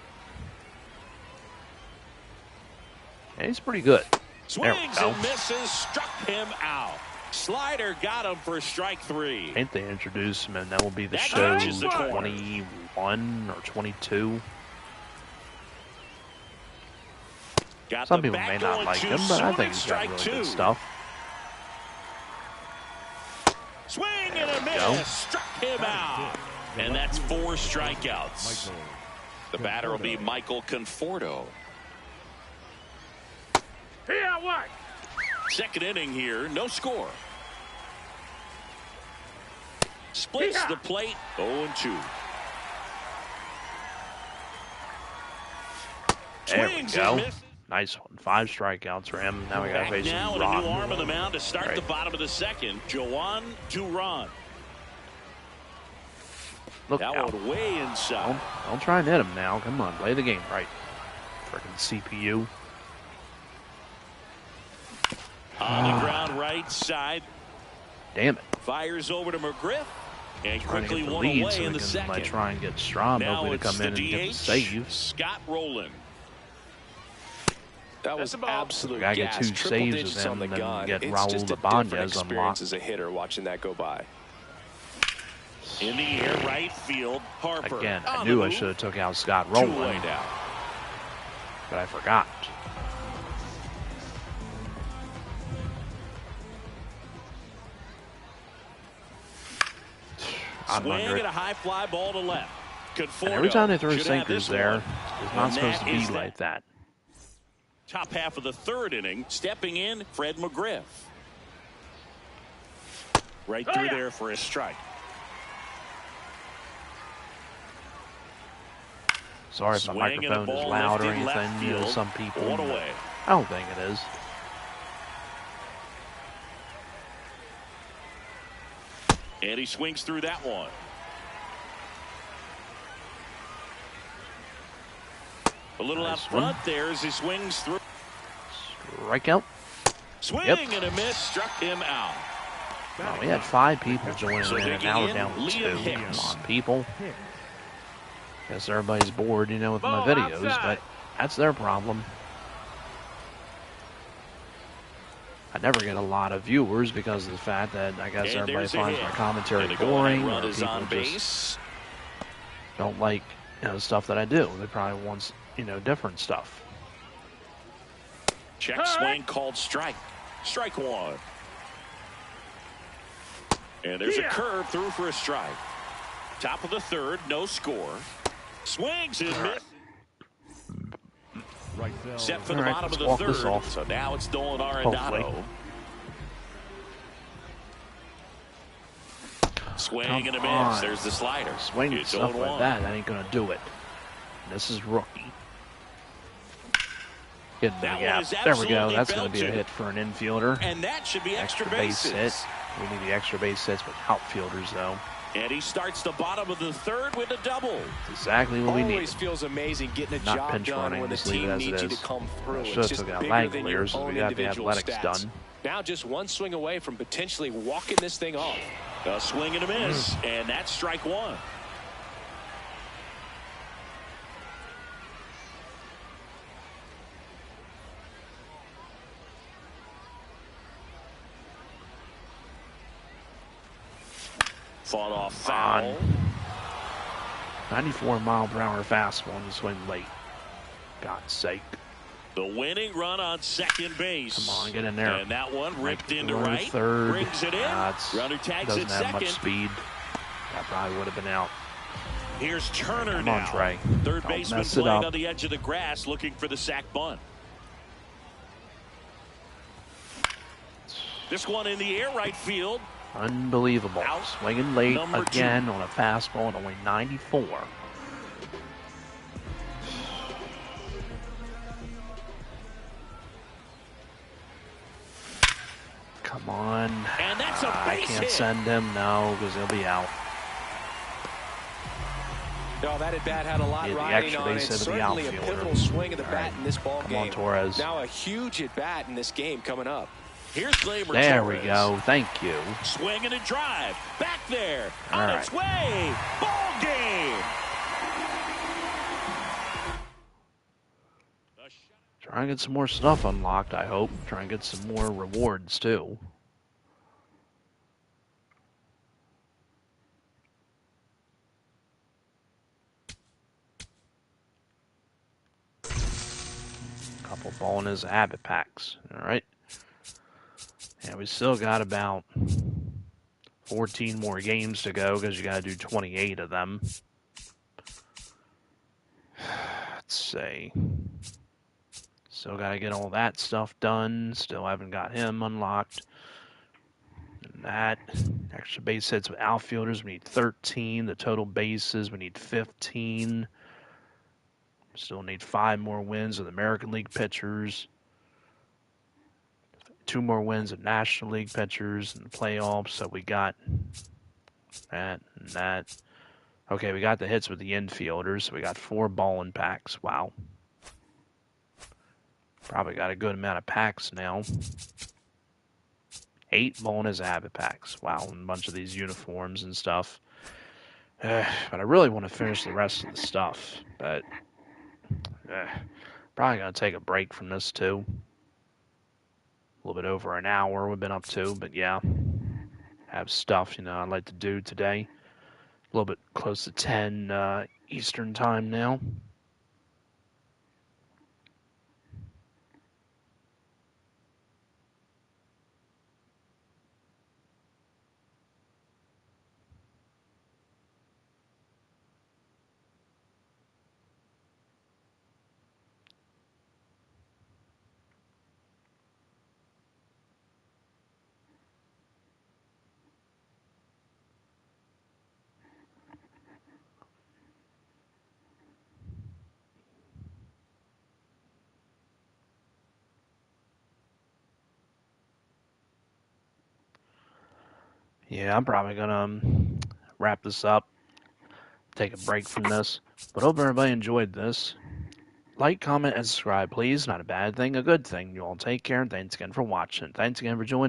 Yeah, he's pretty good. Swings and misses, struck him out. Slider got him for strike 3. I think they introduced him, and that will be the show 21 or 22. Some people may not like him, but I think he's got really good stuff. Swing and a miss, struck him out. And that's 4 strikeouts. The batter will be Michael Conforto. Here, what? Second inning here, no score. Splits the plate, 0-2. There we go. Nice one. 5 strikeouts for him. Now we got to face him. Now and a new arm on the mound to start the bottom of the second. Joan Duran. Look that out. One way inside. Don't try and hit him now. Come on, play the game right. Freaking CPU. On the ground right side. Damn it. Fires over to McGriff. And quickly one away so in the second. Might try and get Strahm hopefully to come in and get the save. Scott Rowland. That was absolute gas. Get 2 saves with him and then get Raul Ibanez unlocked. As a hitter watching that go by. In the air, right field, Harper. Again, I knew I should have took out Scott Rowland, but I forgot. Swing and a high fly ball to left. And every time they throw sinkers there, it's not supposed to be like that. Top half of the third inning, stepping in, Fred McGriff. Right through there for a strike. Sorry if my microphone is loud or anything. You know, some people. I don't think it is. And he swings through that one. A little out front there as he swings through. Strikeout. Swing and a miss, struck him out. Well, we had 5 people joining in, and now we're down to 2. Come on, people. Guess everybody's bored, you know, with my videos, but that's their problem. I never get a lot of viewers because of the fact that I guess everybody finds my commentary boring, or people just don't like, you know, the stuff that I do. They probably want, you know, different stuff. Check swing called strike. Strike 1. And there's a curve through for a strike. Top of the 3rd, no score. Swings and miss. Set for the bottom of the 3rd. So now it's Nolan Arenado. Swing and a miss. There's the slider. Swing and stuff like that ain't gonna do it. This is rookie. Get in the gap. There we go. That's going to be a hit for an infielder. And that should be extra base hit. We need the extra base hits with outfielders, though. And he starts the bottom of the 3rd with a double. That's exactly what we need. Always feels amazing getting a Not job pinch done running, when the just leave it team as it needs you is. to come through. Should have took out Langoliers, so we got the athletics done. Now just one swing away from potentially walking this thing off. A swing and a miss, and that's strike 1. Fought off foul. 94-mile-per-hour fastball and you swing late. God's sake. The winning run on second base. Come on, get in there. And that one ripped into right. Third. Brings it in. Runner tags doesn't it have second. much speed. That probably would have been out. Here's Turner Come now. on, Trey. Third Don't baseman mess it playing up. on the edge of the grass looking for the sac bunt. This one in the air right field. Unbelievable. Out. Swinging late Number again 2. on a fastball at only 94. Come on. And that's a base I can't hit. send him, no, because he'll be out. No, that at bat had a lot riding on it. Certainly a pivotal swing of the bat in this ball game. Come on, Torres. Now a huge at bat in this game coming up. Here's Gleyber There Torres. we go. Thank you. Swing and a drive. Back there. All on right. its way. Ball game. Try and get some more stuff unlocked, I hope. Try and get some more rewards, too. Couple bonus habit packs. All right. And we still got about 14 more games to go because you got to do 28 of them. Let's see. Still got to get all that stuff done. Still haven't got him unlocked. And that. Extra base hits with outfielders. We need 13. The total bases, we need 15. Still need 5 more wins with American League pitchers. 2 more wins of National League pitchers in the playoffs. So we got that and that. Okay, we got the hits with the infielders. So we got 4 ballin' packs. Wow. Probably got a good amount of packs now. 8 bonus habit packs. Wow, and a bunch of these uniforms and stuff. But I really want to finish the rest of the stuff. But probably going to take a break from this too. A little bit over an hour we've been up to. But yeah, have stuff, you know, I'd like to do today. A little bit close to 10 Eastern time now. Yeah, I'm probably gonna wrap this up, take a break from this. But hope everybody enjoyed this. Like, comment, and subscribe, please. Not a bad thing, a good thing. You all take care, and thanks again for watching. Thanks again for joining.